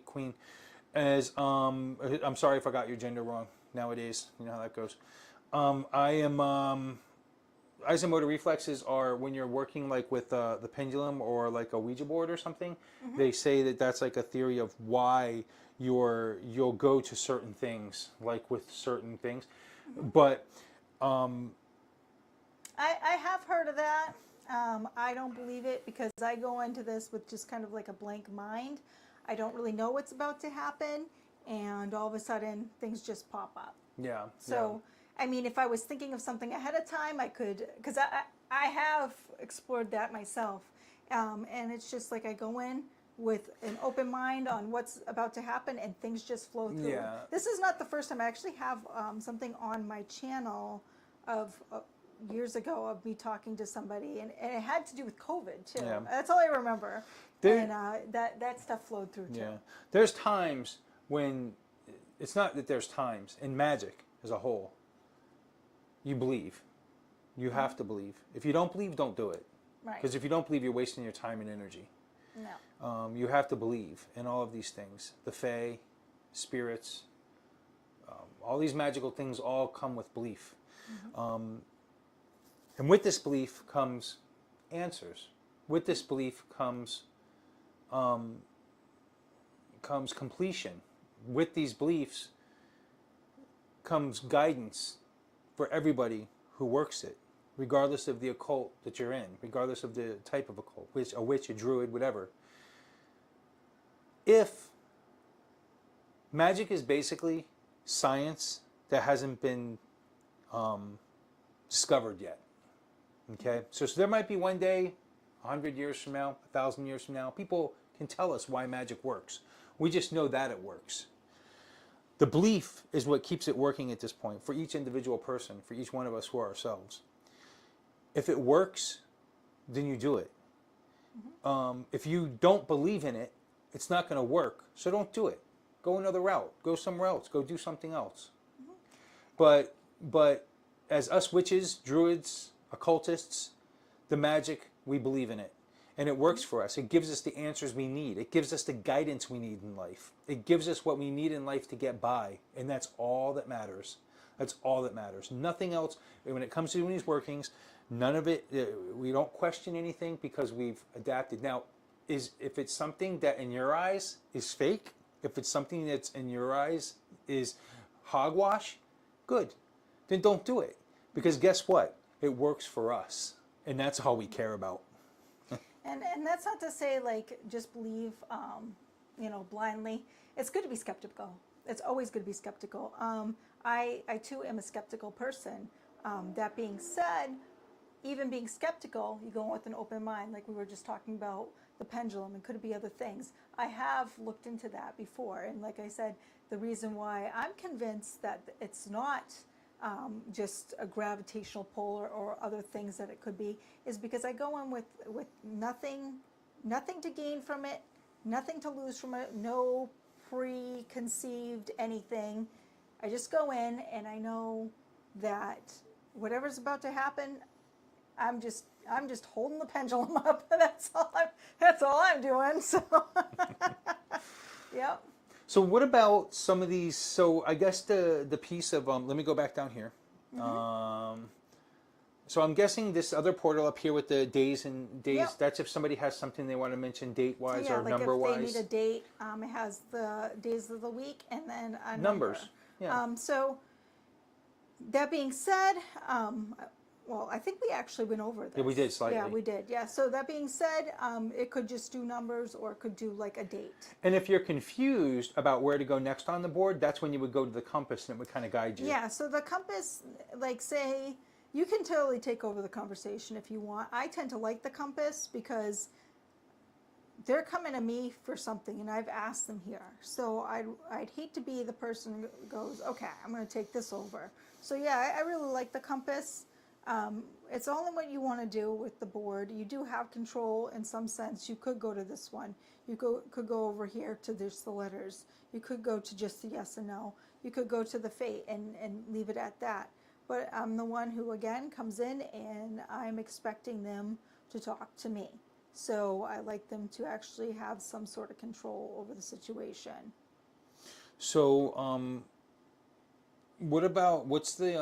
Queen, as, I'm sorry if I got your gender wrong nowadays. You know how that goes. Isomotor reflexes are when you're working like with the pendulum or like a Ouija board or something. Mm-hmm. They say that that's like a theory of why you'll go to certain things, like with certain things. Mm-hmm. But I have heard of that. I don't believe it because I go into this with just kind of like a blank mind. I don't really know what's about to happen, and all of a sudden things just pop up. Yeah. So. Yeah. I mean, if I was thinking of something ahead of time, I could, because I have explored that myself. And it's just like I go in with an open mind on what's about to happen and things just flow through. Yeah. This is not the first time. I actually have something on my channel of years ago of me talking to somebody, and it had to do with COVID too. Yeah. That's all I remember. And that stuff flowed through too. Yeah. There's times when, it's not that there's times, in magic as a whole, you believe. You have to believe. If you don't believe, don't do it. Right. Because if you don't believe, you're wasting your time and energy. No. You have to believe in all of these things. The fae, spirits, all these magical things all come with belief. And with this belief comes answers. With this belief comes completion. With these beliefs comes guidance for everybody who works it, regardless of the occult that you're in, regardless of the type of occult, a witch, a druid, whatever. If magic is basically science that hasn't been discovered yet, okay? So there might be one day, 100 years from now, 1,000 years from now, people can tell us why magic works. We just know that it works. The belief is what keeps it working at this point for each individual person, for each one of us who are ourselves. If it works, then you do it. If you don't believe in it, it's not going to work. So don't do it. Go another route. Go somewhere else. Go do something else. But as us witches, druids, occultists, the magic, we believe in it. And it works for us. It gives us the answers we need. It gives us the guidance we need in life. It gives us what we need in life to get by. And that's all that matters. That's all that matters. Nothing else. When it comes to doing these workings, none of it, we don't question anything because we've adapted. Now, if it's something that in your eyes is fake, if it's something that's in your eyes is hogwash, good. Then don't do it. Because guess what? It works for us. And that's all we care about. And that's not to say like just believe, blindly. It's good to be skeptical. It's always good to be skeptical. I too am a skeptical person. That being said, even being skeptical, you go in with an open mind, like we were just talking about the pendulum, and could it be other things? I have looked into that before, and like I said, the reason why I'm convinced that it's not just a gravitational pull or other things that it could be is because I go in with nothing to gain from it, nothing to lose from it, no preconceived anything. I just go in and I know that whatever's about to happen, I'm just holding the pendulum up. That's all I'm doing. So, yep. So what about some of these? So I guess the piece of let me go back down here. So I'm guessing this other portal up here with the days and days. Yep. That's if somebody has something they want to mention date wise Yeah, or like number wise. if they need a date, it has the days of the week and then a Numbers. number. Yeah. So that being said, well, I think we actually went over this. Yeah, we did slightly. Yeah, we did. Yeah. So that being said, it could just do numbers or it could do like a date. And if you're confused about where to go next on the board, that's when you would go to the compass and it would kind of guide you. Yeah. So the compass, like say, you can totally take over the conversation if you want. I tend to like the compass because they're coming to me for something and I've asked them here. So I'd hate to be the person who goes, okay, I'm going to take this over. So yeah, I really like the compass. It's only what you want to do with the board. You do have control in some sense. You could go to this one. You could go over here to just the letters. You could go to just the yes and no. You could go to the fate and leave it at that. But I'm the one who, again, comes in and I'm expecting them to talk to me. So I like them to actually have some sort of control over the situation. So what's the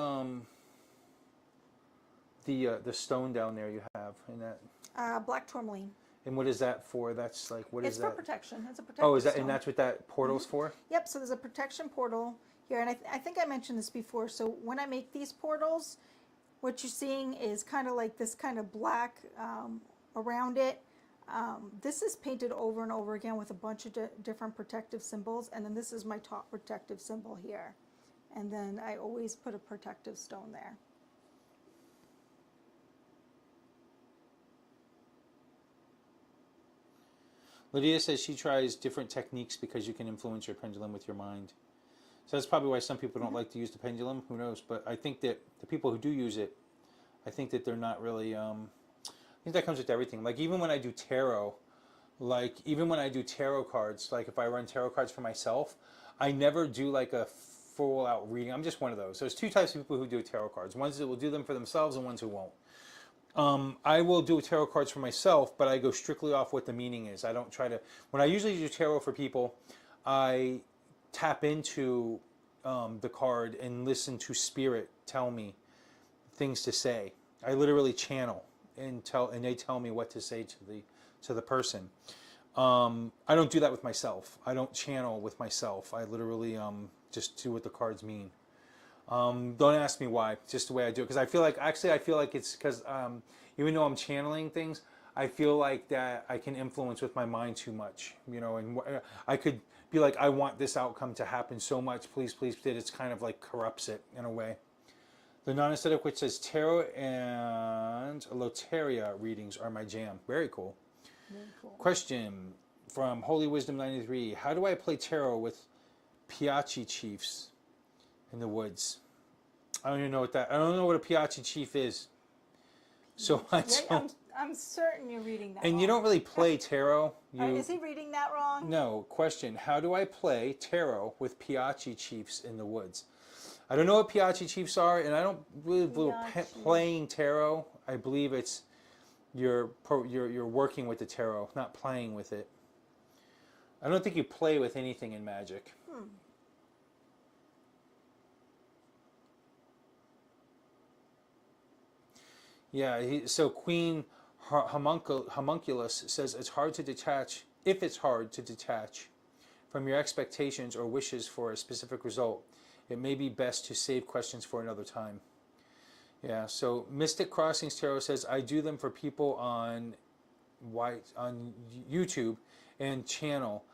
stone down there you have in that? Black tourmaline. And what is that for? That's like, what is that? It's for protection. It's a protective Oh, is that, stone. and that's what that portal's for? Yep, so there's a protection portal here, and I think I mentioned this before. So when I make these portals, what you're seeing is kind of like this kind of black around it. This is painted over and over again with a bunch of different protective symbols, and then this is my top protective symbol here. And then I always put a protective stone there. Lydia says she tries different techniques because you can influence your pendulum with your mind. So that's probably why some people don't like to use the pendulum. Who knows? But I think that the people who do use it, I think that they're not really... I think that comes with everything. Like even when I do tarot, cards, like if I run tarot cards for myself, I never do like a full out reading. I'm just one of those. There's two types of people who do tarot cards. Ones that will do them for themselves and ones who won't. I will do tarot cards for myself, but I go strictly off what the meaning is. I don't try to. When I usually do tarot for people, I tap into the card and listen to spirit tell me things to say. I literally channel and they tell me what to say to the person. I don't do that with myself. I don't channel with myself. I literally just do what the cards mean. Don't ask me why. It's just the way I do it. Because I feel like it's because even though I'm channeling things, I feel like that I can influence with my mind too much. You know, and I could be like, I want this outcome to happen so much. Please, please, please. It's kind of like corrupts it in a way. The non-aesthetic witch says tarot and loteria readings are my jam. Very cool. Very cool. Question from Holy Wisdom 93. How do I play tarot with Piachi chiefs in the woods? I don't even know what that. I don't know what a Piachi chief is. So I don't. I'm certain you're reading that. And wrong. you don't really play tarot. Is he reading that wrong? No. Question. How do I play tarot with Piachi chiefs in the woods? I don't know what Piachi chiefs are, and I don't really believe playing tarot. I believe it's you're working with the tarot, not playing with it. I don't think you play with anything in magic. Yeah, so Queen Homunculus says it's hard to detach, if it's hard to detach from your expectations or wishes for a specific result, it may be best to save questions for another time. Yeah, so Mystic Crossings Tarot says I do them for people on YouTube and channel.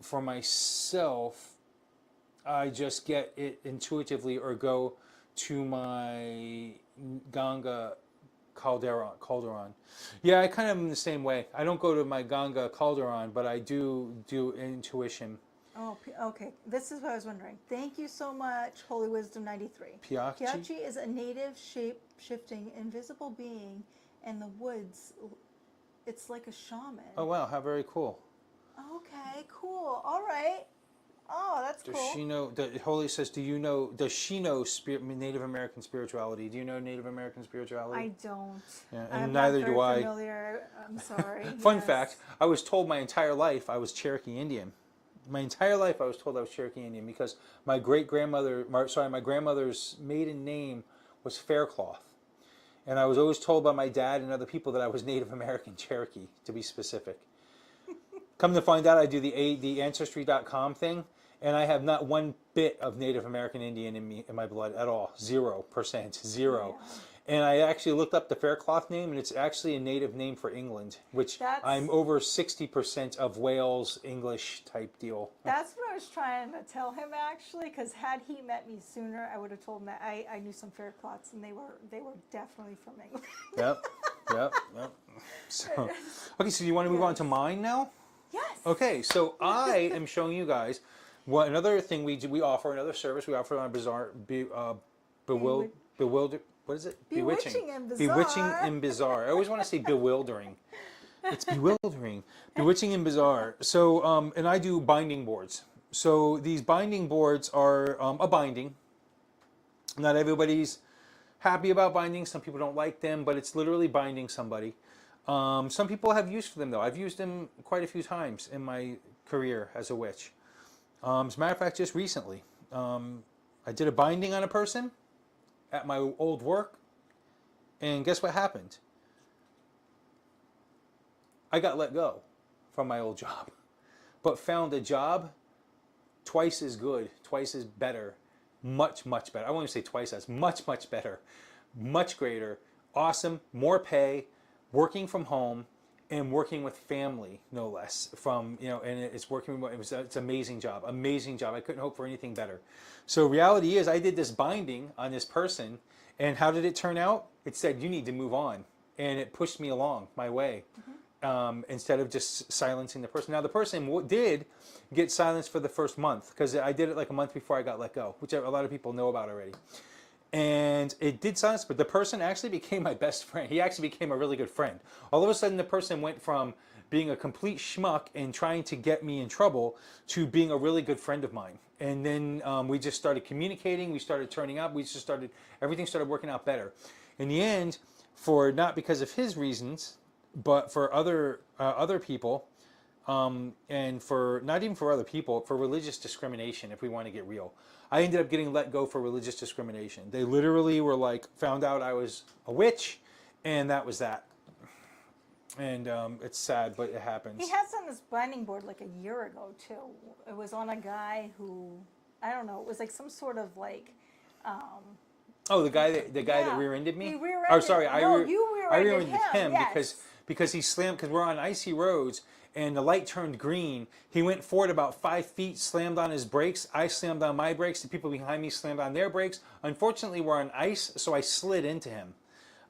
For myself, I just get it intuitively or go to my Ganga Calderon. Yeah, I kind of am the same way. I don't go to my Ganga Calderon, but I do intuition. Oh, okay. This is what I was wondering. Thank you so much, Holy Wisdom 93. Piachi is a native shape-shifting, invisible being in the woods. It's like a shaman. Oh, wow. How very cool. Okay, cool. All right. Oh, that's cool. Does she know, Holy says, does she know Native American spirituality? Do you know Native American spirituality? I don't. Yeah, and I'm neither not very do I. familiar. I'm sorry. Fun fact, I was told my entire life I was Cherokee Indian. My entire life I was told I was Cherokee Indian because my grandmother's maiden name was Faircloth. And I was always told by my dad and other people that I was Native American Cherokee, to be specific. Come to find out, I do the Ancestry.com thing, and I have not one bit of Native American Indian in my blood at all. 0%. Zero. Yeah. And I actually looked up the Faircloth name, and it's actually a native name for England, which I'm over 60% of Wales English type deal. That's what I was trying to tell him, actually, because had he met me sooner, I would have told him that I knew some Faircloths, and they were definitely from England. Yep. So, okay, so you want to move on to mine now? Yes. Okay, so I am showing you guys another thing we do. We offer another service. We offer on a Bazaar, what is it? Bewitching N Bazaar. Bewitching N Bazaar. I always want to say bewildering. It's bewildering. Bewitching N Bazaar. So, and I do binding boards. So these binding boards are a binding. Not everybody's happy about bindings. Some people don't like them, but it's literally binding somebody. Some people have use for them, though. I've used them quite a few times in my career as a witch. As a matter of fact, just recently, I did a binding on a person at my old work, and guess what happened? I got let go from my old job, but found a job twice as good, twice as better, much better. I won't even say twice as, much better, much greater, awesome, more pay, working from home, and working with family, no less. And it's working. It's an amazing job. I couldn't hope for anything better. So reality is, I did this binding on this person, and how did it turn out? It said you need to move on, and it pushed me along my way, instead of just silencing the person. Now the person did get silenced for the first month because I did it like a month before I got let go, which a lot of people know about already. And it did silence, but the person actually became my best friend. He actually became a really good friend. All of a sudden, the person went from being a complete schmuck and trying to get me in trouble to being a really good friend of mine. And then we just started communicating. We started turning up. Everything started working out better. In the end, for not because of his reasons, but for other people, and for not even for other people, for religious discrimination. If we want to get real, I ended up getting let go for religious discrimination. They literally were like, found out I was a witch, and that was that. And it's sad, but it happens. He has on this binding board like a year ago too. It was on a guy who, I don't know, it was like some sort of like. Oh, the guy that Yeah. rear-ended me. He rear-ended. Oh, sorry, No, you rear-ended him, yes. because he slammed, because we're on icy roads and the light turned green. He went forward about 5 feet, slammed on his brakes. I slammed on my brakes. The people behind me slammed on their brakes. Unfortunately, we're on ice, so I slid into him.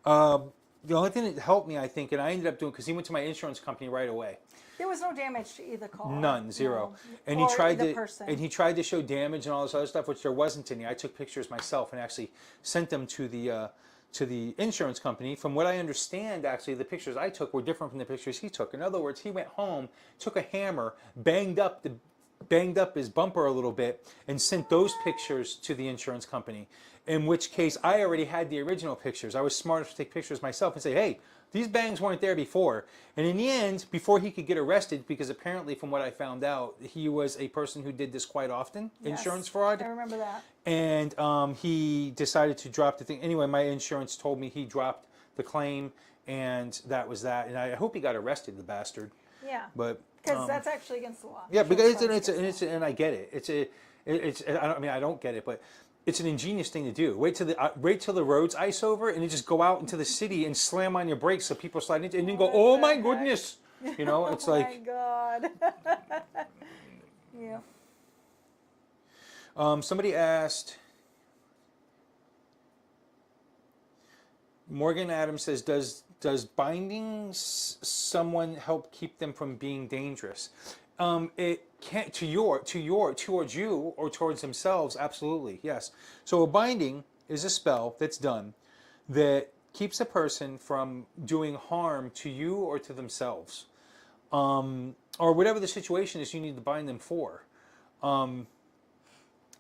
The only thing that helped me, I think, and I ended up doing, because he went to my insurance company right away. There was no damage to either car. None, zero. No. And Or he tried either to, person. and he tried to show damage and all this other stuff, which there wasn't any. I took pictures myself and actually sent them to the insurance company. From what I understand, actually, the pictures I took were different from the pictures he took. In other words, he went home, took a hammer, banged up his bumper a little bit, and sent those pictures to the insurance company. In which case, I already had the original pictures. I was smart enough to take pictures myself and say, hey, these bangs weren't there before. And in the end, before he could get arrested, because apparently from what I found out, he was a person who did this quite often, Yes, insurance fraud. I remember that. And he decided to drop the thing. Anyway, my insurance told me he dropped the claim, and that was that. And I hope he got arrested, the bastard. Yeah. But Because that's actually against the law. yeah, because Insurance and I get it. I don't get it, but it's an ingenious thing to do. Wait till the roads ice over, and then just go out into the city and slam on your brakes so people slide into, and then go, oh my goodness, you know, it's oh like. Oh my God. Yeah. Somebody asked. Morgan Adams says, does binding someone help keep them from being dangerous? It can't towards you or towards themselves. Absolutely, yes. So a binding is a spell that's done that keeps a person from doing harm to you or to themselves, or whatever the situation is you need to bind them for. And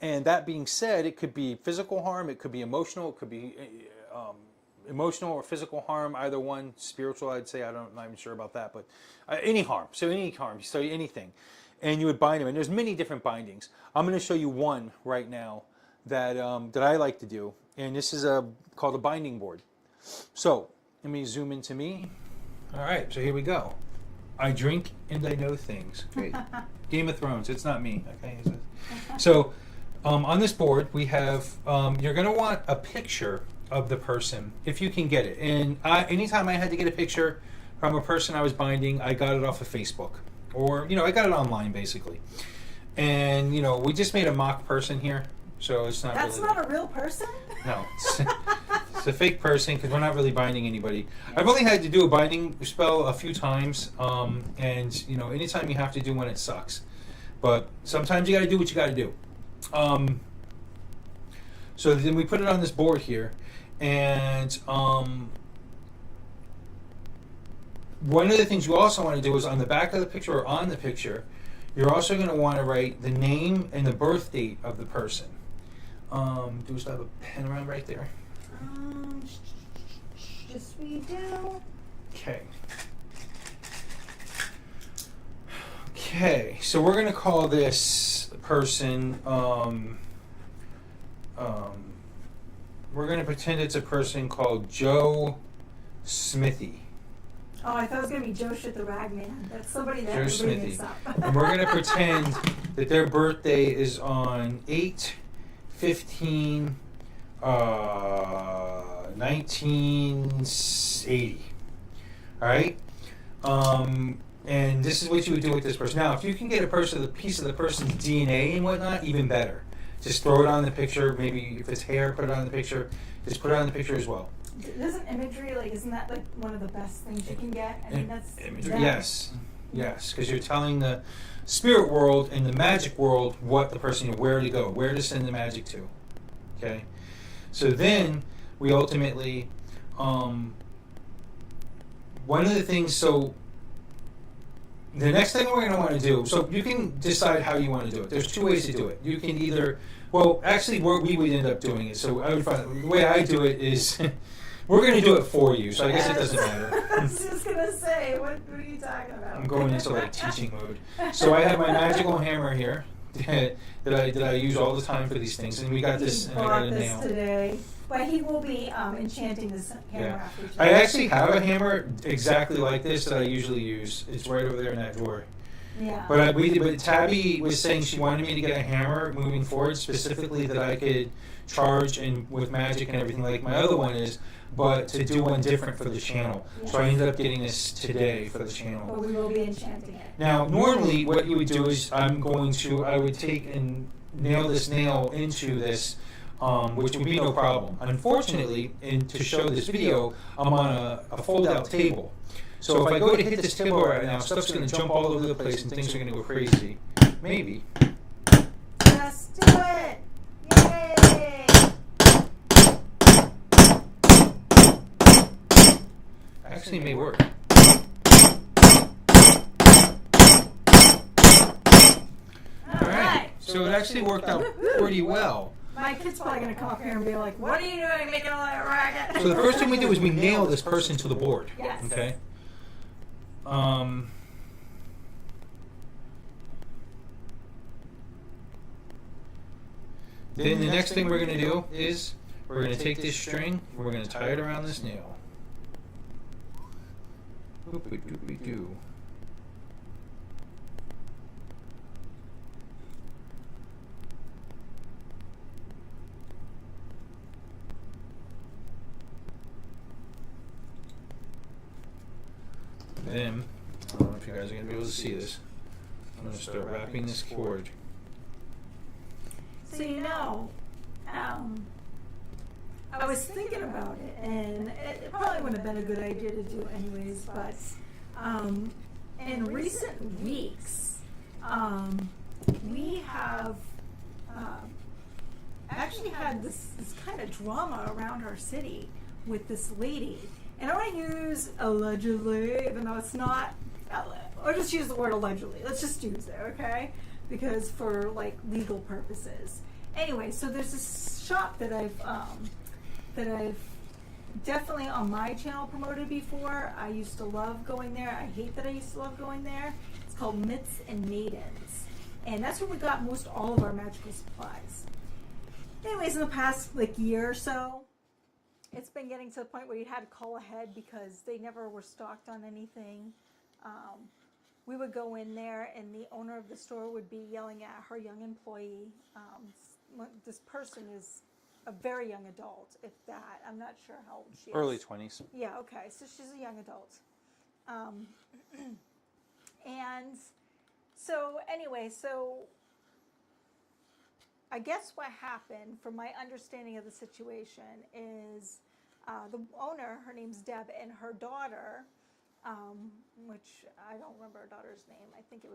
that being said, it could be physical harm, it could be emotional, it could be emotional or physical harm, either one. Spiritual, I'd say, I'm not even sure about that, but any harm, so anything. And you would bind them, and there's many different bindings. I'm going to show you one right now that that I like to do, and this is called a binding board. So let me zoom into me. All right, so here we go. I drink and I know things. Great. Game of Thrones. It's not me. Okay. So on this board we have. You're going to want a picture of the person if you can get it. And anytime I had to get a picture from a person I was binding, I got it off of Facebook, or I got it online basically. And we just made a mock person here, so it's not. That's really not a real person? No, it's a fake person because we're not really binding anybody. I've only had to do a binding spell a few times, and anytime you have to do one, it sucks. But sometimes you got to do what you got to do. So then we put it on this board here, and one of the things you also want to do is on the back of the picture or on the picture, you're also going to want to write the name and the birth date of the person. Do we still have a pen around right there? Yes, we do. Okay. Okay, so we're going to call this person, we're going to pretend it's a person called Joe Smithy. Oh, I thought it was going to be Joe Shit the Ragman. That's somebody that Joe everybody Smithy. mixes up. And we're going to pretend that their birthday is on 8/15, 1980. All right? And this is what you would do with this person. Now, if you can get a piece of the person's DNA and whatnot, even better. Just throw it on the picture. Maybe if it's hair, put it on the picture. Just put it on the picture as well. Isn't imagery, isn't that one of the best things you can get? I mean, that's Imagery. that- Yes, because you're telling the spirit world and the magic world what the person, where to go, where to send the magic to. Okay, so then we ultimately, one of the things. So the next thing we're going to want to do. So you can decide how you want to do it. There's two ways to do it. You can either, well, actually, we would end up doing it. So I would find the way I do it is. We're going to do it for you, so I guess it doesn't matter. I was just gonna say, what are you talking about? I'm going into like teaching mode. So I have my magical hammer here that I use all the time for these things, and we got this. He And I got bought a this nail. today, but he will be enchanting this hammer Yeah. after today. I actually have a hammer exactly like this that I usually use. It's right over there in that drawer. Yeah. But Tabby was saying she wanted me to get a hammer moving forward, specifically that I could charge and with magic and everything like my other one is, but to do one different for the channel. Yeah. So I ended up getting this today for the channel. But we will be enchanting it. Now, normally what you would do is I would take and nail this nail into this, which would be no problem. Unfortunately, to show this video, I'm on a fold-out table. So if I go to hit this table right now, stuff's going to jump all over the place and things are going to go crazy. Maybe. Let's do it! Yay! Actually, it may work. Alright, so it actually worked out pretty well. My kid's probably going to come up here and be like, what are you doing making all that racket? So the first thing we do is we nail this person to the board. Yes. Okay? Then the next thing we're going to do is we're going to take this string and we're going to tie it around this nail. Whoop-a-doop-a-doo. Then, I don't know if you guys are going to be able to see this. I'm going to start wrapping this cord. So I was thinking about it, and it probably wouldn't have been a good idea to do anyways, but in recent weeks, we have actually had this kind of drama around our city with this lady. And I want to use allegedly, even though it's not, or just use the word allegedly. Let's just use it, okay? Because for like legal purposes. Anyway, so there's this shop that I've definitely on my channel promoted before. I used to love going there. I hate that I used to love going there. It's called Myths and Maidens, and that's where we got most all of our magical supplies. Anyways, in the past like year or so, it's been getting to the point where you had to call ahead because they never were stocked on anything. We would go in there and the owner of the store would be yelling at her young employee. This person is a very young adult, if that. I'm not sure how old she is. Early 20s. Yeah, okay. So she's a young adult. And so anyway, I guess what happened, from my understanding of the situation, is the owner, her name's Deb, and her daughter, which I don't remember her daughter's name. I think it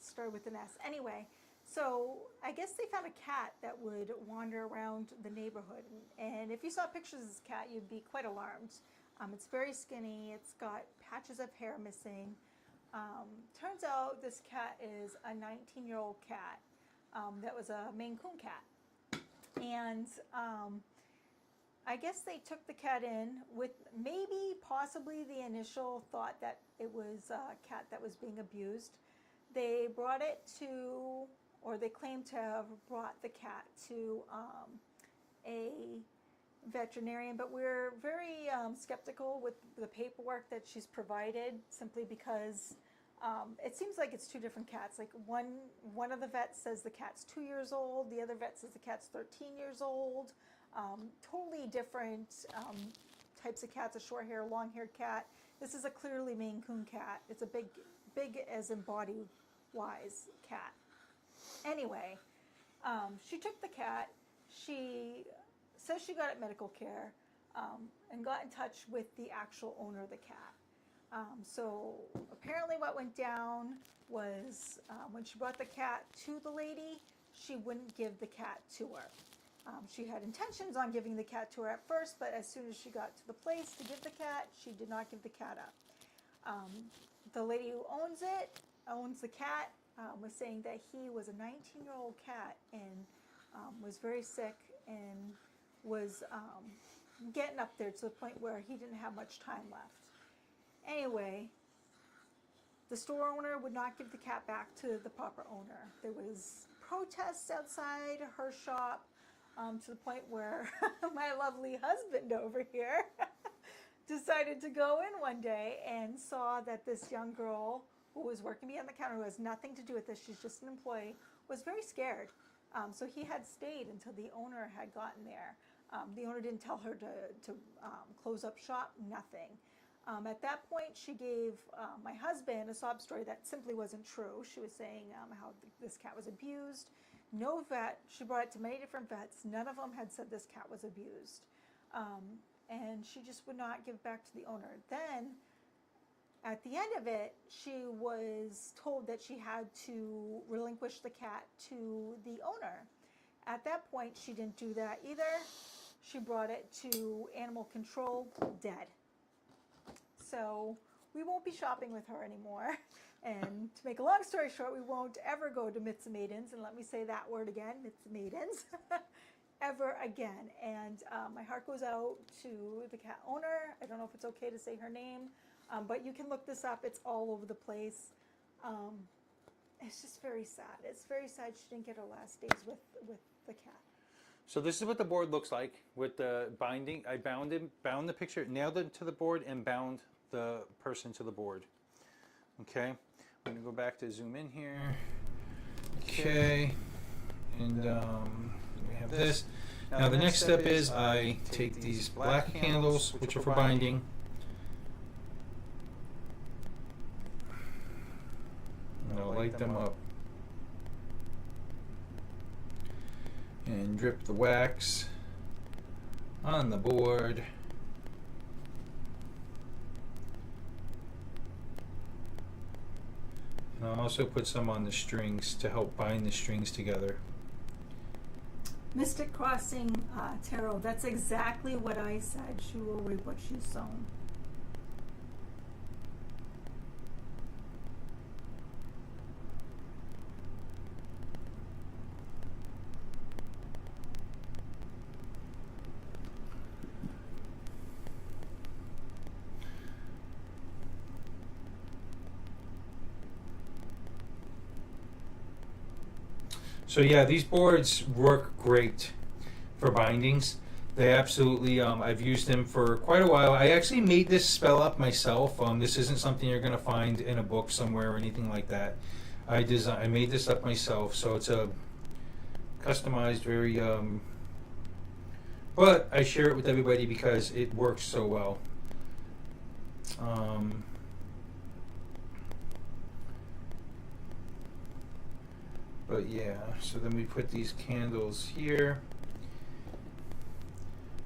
started with an S. Anyway, so I guess they found a cat that would wander around the neighborhood. And if you saw pictures of this cat, you'd be quite alarmed. It's very skinny. It's got patches of hair missing. Turns out this cat is a 19-year-old cat. That was a Maine Coon cat. And I guess they took the cat in with possibly the initial thought that it was a cat that was being abused. They brought it to, or they claimed to have brought the cat to a veterinarian, but we're very skeptical with the paperwork that she's provided, simply because it seems like it's two different cats. Like one of the vets says the cat's 2 years old, the other vet says the cat's 13 years old. Totally different types of cats, a short hair, long haired cat. This is a clearly Maine Coon cat. It's a big as in body wise cat. Anyway, she took the cat. She says she got it medical care and got in touch with the actual owner of the cat. So apparently what went down was when she brought the cat to the lady, she wouldn't give the cat to her. She had intentions on giving the cat to her at first, but as soon as she got to the place to give the cat, she did not give the cat up. The lady who owns the cat, was saying that he was a 19-year-old cat and was very sick and was getting up there to the point where he didn't have much time left. Anyway, the store owner would not give the cat back to the proper owner. There was protests outside her shop, to the point where my lovely husband over here decided to go in one day and saw that this young girl who was working behind the counter, who has nothing to do with this, she's just an employee, was very scared. So he had stayed until the owner had gotten there. The owner didn't tell her to close up shop, nothing. At that point, she gave my husband a sob story that simply wasn't true. She was saying how this cat was abused. No vet, she brought it to many different vets. None of them had said this cat was abused. And she just would not give back to the owner. Then, at the end of it, she was told that she had to relinquish the cat to the owner. At that point, she didn't do that either. She brought it to animal control, dead. So we won't be shopping with her anymore. And to make a long story short, we won't ever go to Mitz Maidens, and let me say that word again, Mitz Maidens, ever again. And my heart goes out to the cat owner. I don't know if it's okay to say her name, but you can look this up. It's all over the place. It's just very sad. It's very sad she didn't get her last days with the cat. So this is what the board looks like with the binding. I bound the picture, nailed it to the board, and bound the person to the board. Okay, I'm gonna go back to zoom in here. Okay, and we have this. Now the next step is I take these black candles, which are for binding, and I'll light them up and drip the wax on the board. And I'll also put some on the strings to help bind the strings together. Mystic Crossing Tarot, that's exactly what I said. She will reap what she's sown. So yeah, these boards work great for bindings. They absolutely, I've used them for quite a while. I actually made this spell up myself. This isn't something you're going to find in a book somewhere or anything like that. I made this up myself, so it's a customized, very, but I share it with everybody because it works so well. But yeah, so then we put these candles here.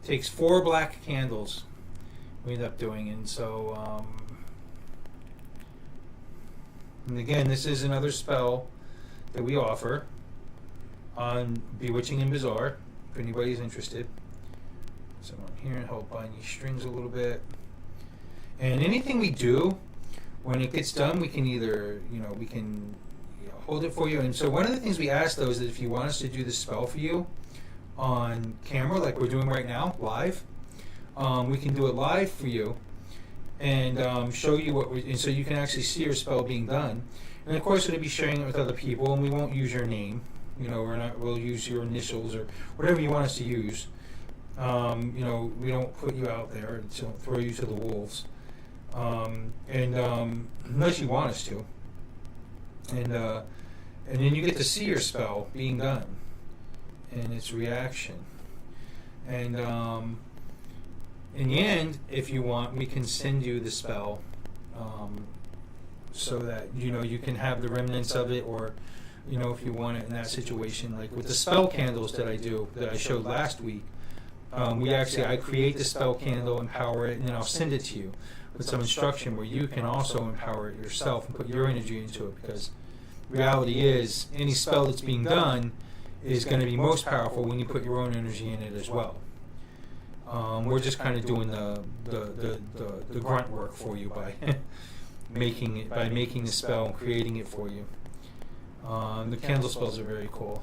Takes 4 black candles we end up doing, and so and again, this is another spell that we offer on Bewitching N Bazaar if anybody's interested. So I'm here and help bind these strings a little bit. And anything we do, when it gets done, we can either, we can hold it for you. And so one of the things we ask though is that if you want us to do this spell for you on camera, like we're doing right now, live, we can do it live for you and show you and so you can actually see your spell being done. And of course, we'll be sharing it with other people, and we won't use your name. We'll use your initials or whatever you want us to use. We don't put you out there and don't throw you to the wolves. Unless you want us to. And then you get to see your spell being done and its reaction. And in the end, if you want, we can send you the spell so that you can have the remnants of it, or if you want it in that situation, like with the spell candles that I showed last week. I create the spell candle, empower it, and then I'll send it to you with some instruction where you can also empower it yourself and put your energy into it, because reality is any spell that's being done is going to be most powerful when you put your own energy in it as well. We're just kind of doing the grunt work for you by making the spell and creating it for you. The candle spells are very cool.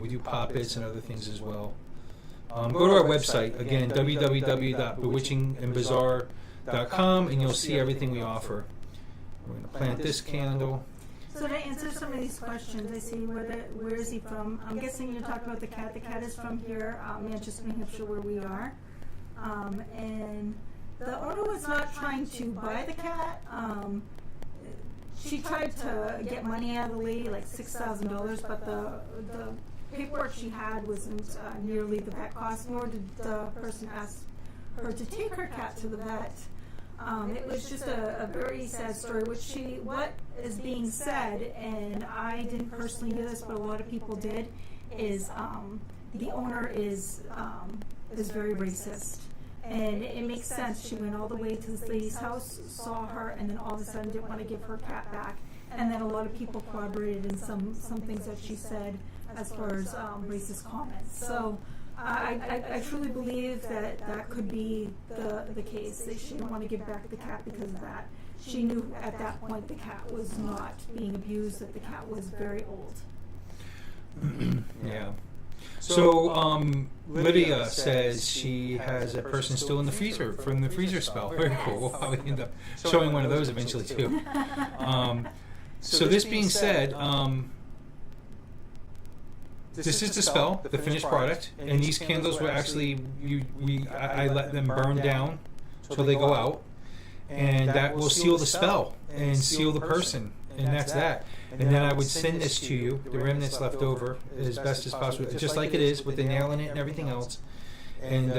We do poppets and other things as well. go to our website, again, www.bewitchingnbazaar.com, and you'll see everything we offer. We're going to plant this candle. So to answer some of these questions, I see where is he from? I'm guessing you're talking about the cat. The cat is from here, Manchester, New Hampshire, where we are. And the owner was not trying to buy the cat. She tried to get money out of the lady, like $6,000, but the paperwork she had wasn't nearly the vet cost, nor did the person ask her to take her cat to the vet. It was just a very sad story. What is being said, and I didn't personally hear this, but a lot of people did, is the owner is very racist. And it makes sense. She went all the way to this lady's house, saw her, and then all of a sudden didn't want to give her cat back. And then a lot of people corroborated in some things that she said as far as racist comments. So I truly believe that could be the case. That she didn't want to give back the cat because of that. She knew at that point the cat was not being abused, that the cat was very old. Yeah. So Lydia says she has a person still in the freezer from the freezer spell. Very cool. We'll probably end up showing one of those eventually too. So this being said, this is the spell, the finished product, and these candles were actually I let them burn down till they go out, and that will seal the spell and seal the person, and that's that. And then I would send this to you, the remnants left over, as best as possible, just like it is, with the nail in it and everything else, and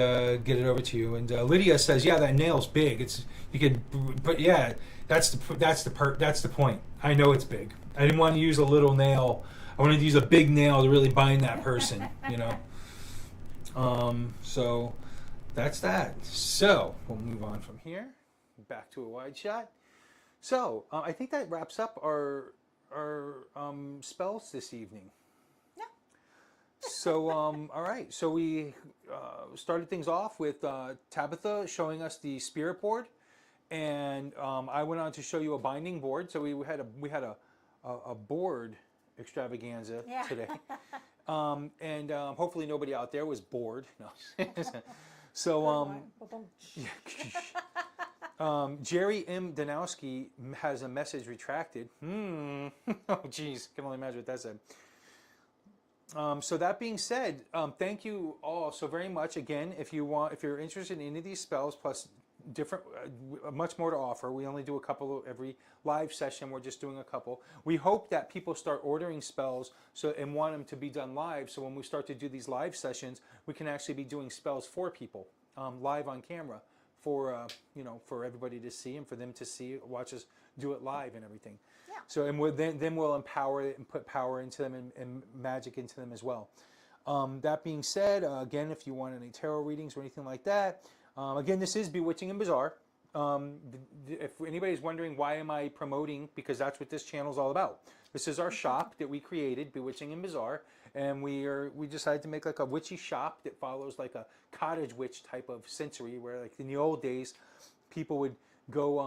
get it over to you. And Lydia says, "Yeah, that nail's big. You could, but yeah, that's the point. I know it's big. I didn't want to use a little nail. I wanted to use a big nail to really bind that person, you know." So that's that. So we'll move on from here back to a wide shot. So I think that wraps up our spells this evening. Yeah. So all right. So we started things off with Tabitha showing us the spirit board, and I went on to show you a binding board. So we had a board extravaganza today, and hopefully nobody out there was bored. No. So Jerry M. Danowski has a message retracted. Oh, geez, can only imagine what that said. So that being said, thank you all so very much. Again, if you're interested in any of these spells, plus different, much more to offer. We only do a couple every live session. We're just doing a couple. We hope that people start ordering spells and want them to be done live. So when we start to do these live sessions, we can actually be doing spells for people live on camera. For for everybody to see and for them to see, watch us do it live and everything. Yeah. So and then we'll empower it and put power into them and magic into them as well. That being said, again, if you want any tarot readings or anything like that, again, this is Bewitching N Bazaar. If anybody's wondering why am I promoting, because that's what this channel is all about. This is our shop that we created, Bewitching N Bazaar, and we decided to make like a witchy shop that follows like a cottage witch type of sensory, where like in the old days, people would go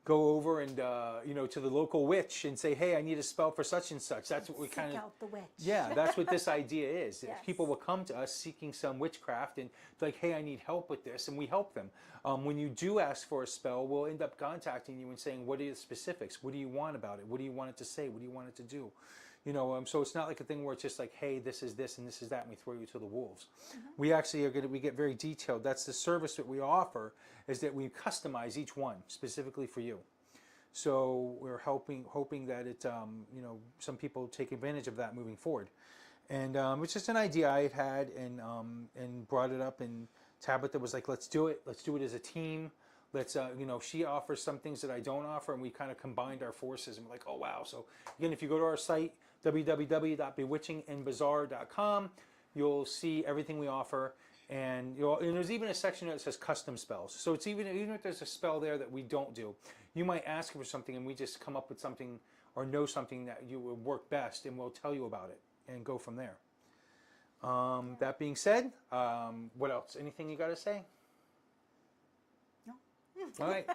over and to the local witch and say, hey, I need a spell for such and such. That's what we kind of out the witch. Yeah, that's what this idea is. Yes. People will come to us seeking some witchcraft and like, hey, I need help with this, and we help them. When you do ask for a spell, we'll end up contacting you and saying, what are the specifics? What do you want about it? What do you want it to say? What do you want it to do? So it's not like a thing where it's just like, hey, this is this and this is that, and we throw you to the wolves. Mm-hmm. We actually we get very detailed. That's the service that we offer, is that we customize each one specifically for you. So we're hoping that it, some people take advantage of that moving forward. And it's just an idea I had and brought it up, and Tabitha was like, let's do it as a team. Let's, she offers some things that I don't offer, and we kind of combined our forces, and we're like, oh, wow. So again, if you go to our site, www.bewitchingnbazaar.com, you'll see everything we offer. And there's even a section that says custom spells. So it's even if there's a spell there that we don't do, you might ask for something and we just come up with something or know something that you would work best, and we'll tell you about it and go from there. That being said, what else? Anything you got to say? No. All right.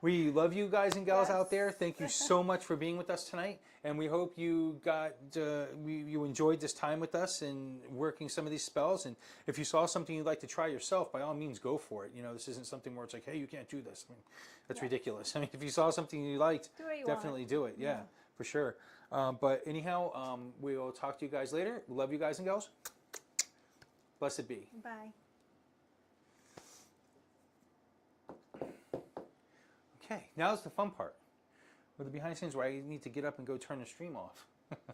We love you guys and gals Yes. out there. Thank you so much for being with us tonight, and we hope you you enjoyed this time with us and working some of these spells. And if you saw something you'd like to try yourself, by all means, go for it. You know, this isn't something where it's like, hey, you can't do this. I mean, that's ridiculous. I mean, if you saw something you liked, Do what you definitely want. do it. Yeah, for sure. But anyhow, we will talk to you guys later. Love you guys and gals. Blessed be. Bye. Okay, now's the fun part. With the behind the scenes where I need to get up and go turn the stream off.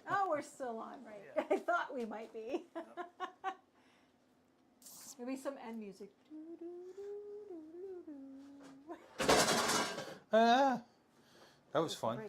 Oh, we're still on, right? Yeah. I thought we might be. Maybe some end music. That was fun.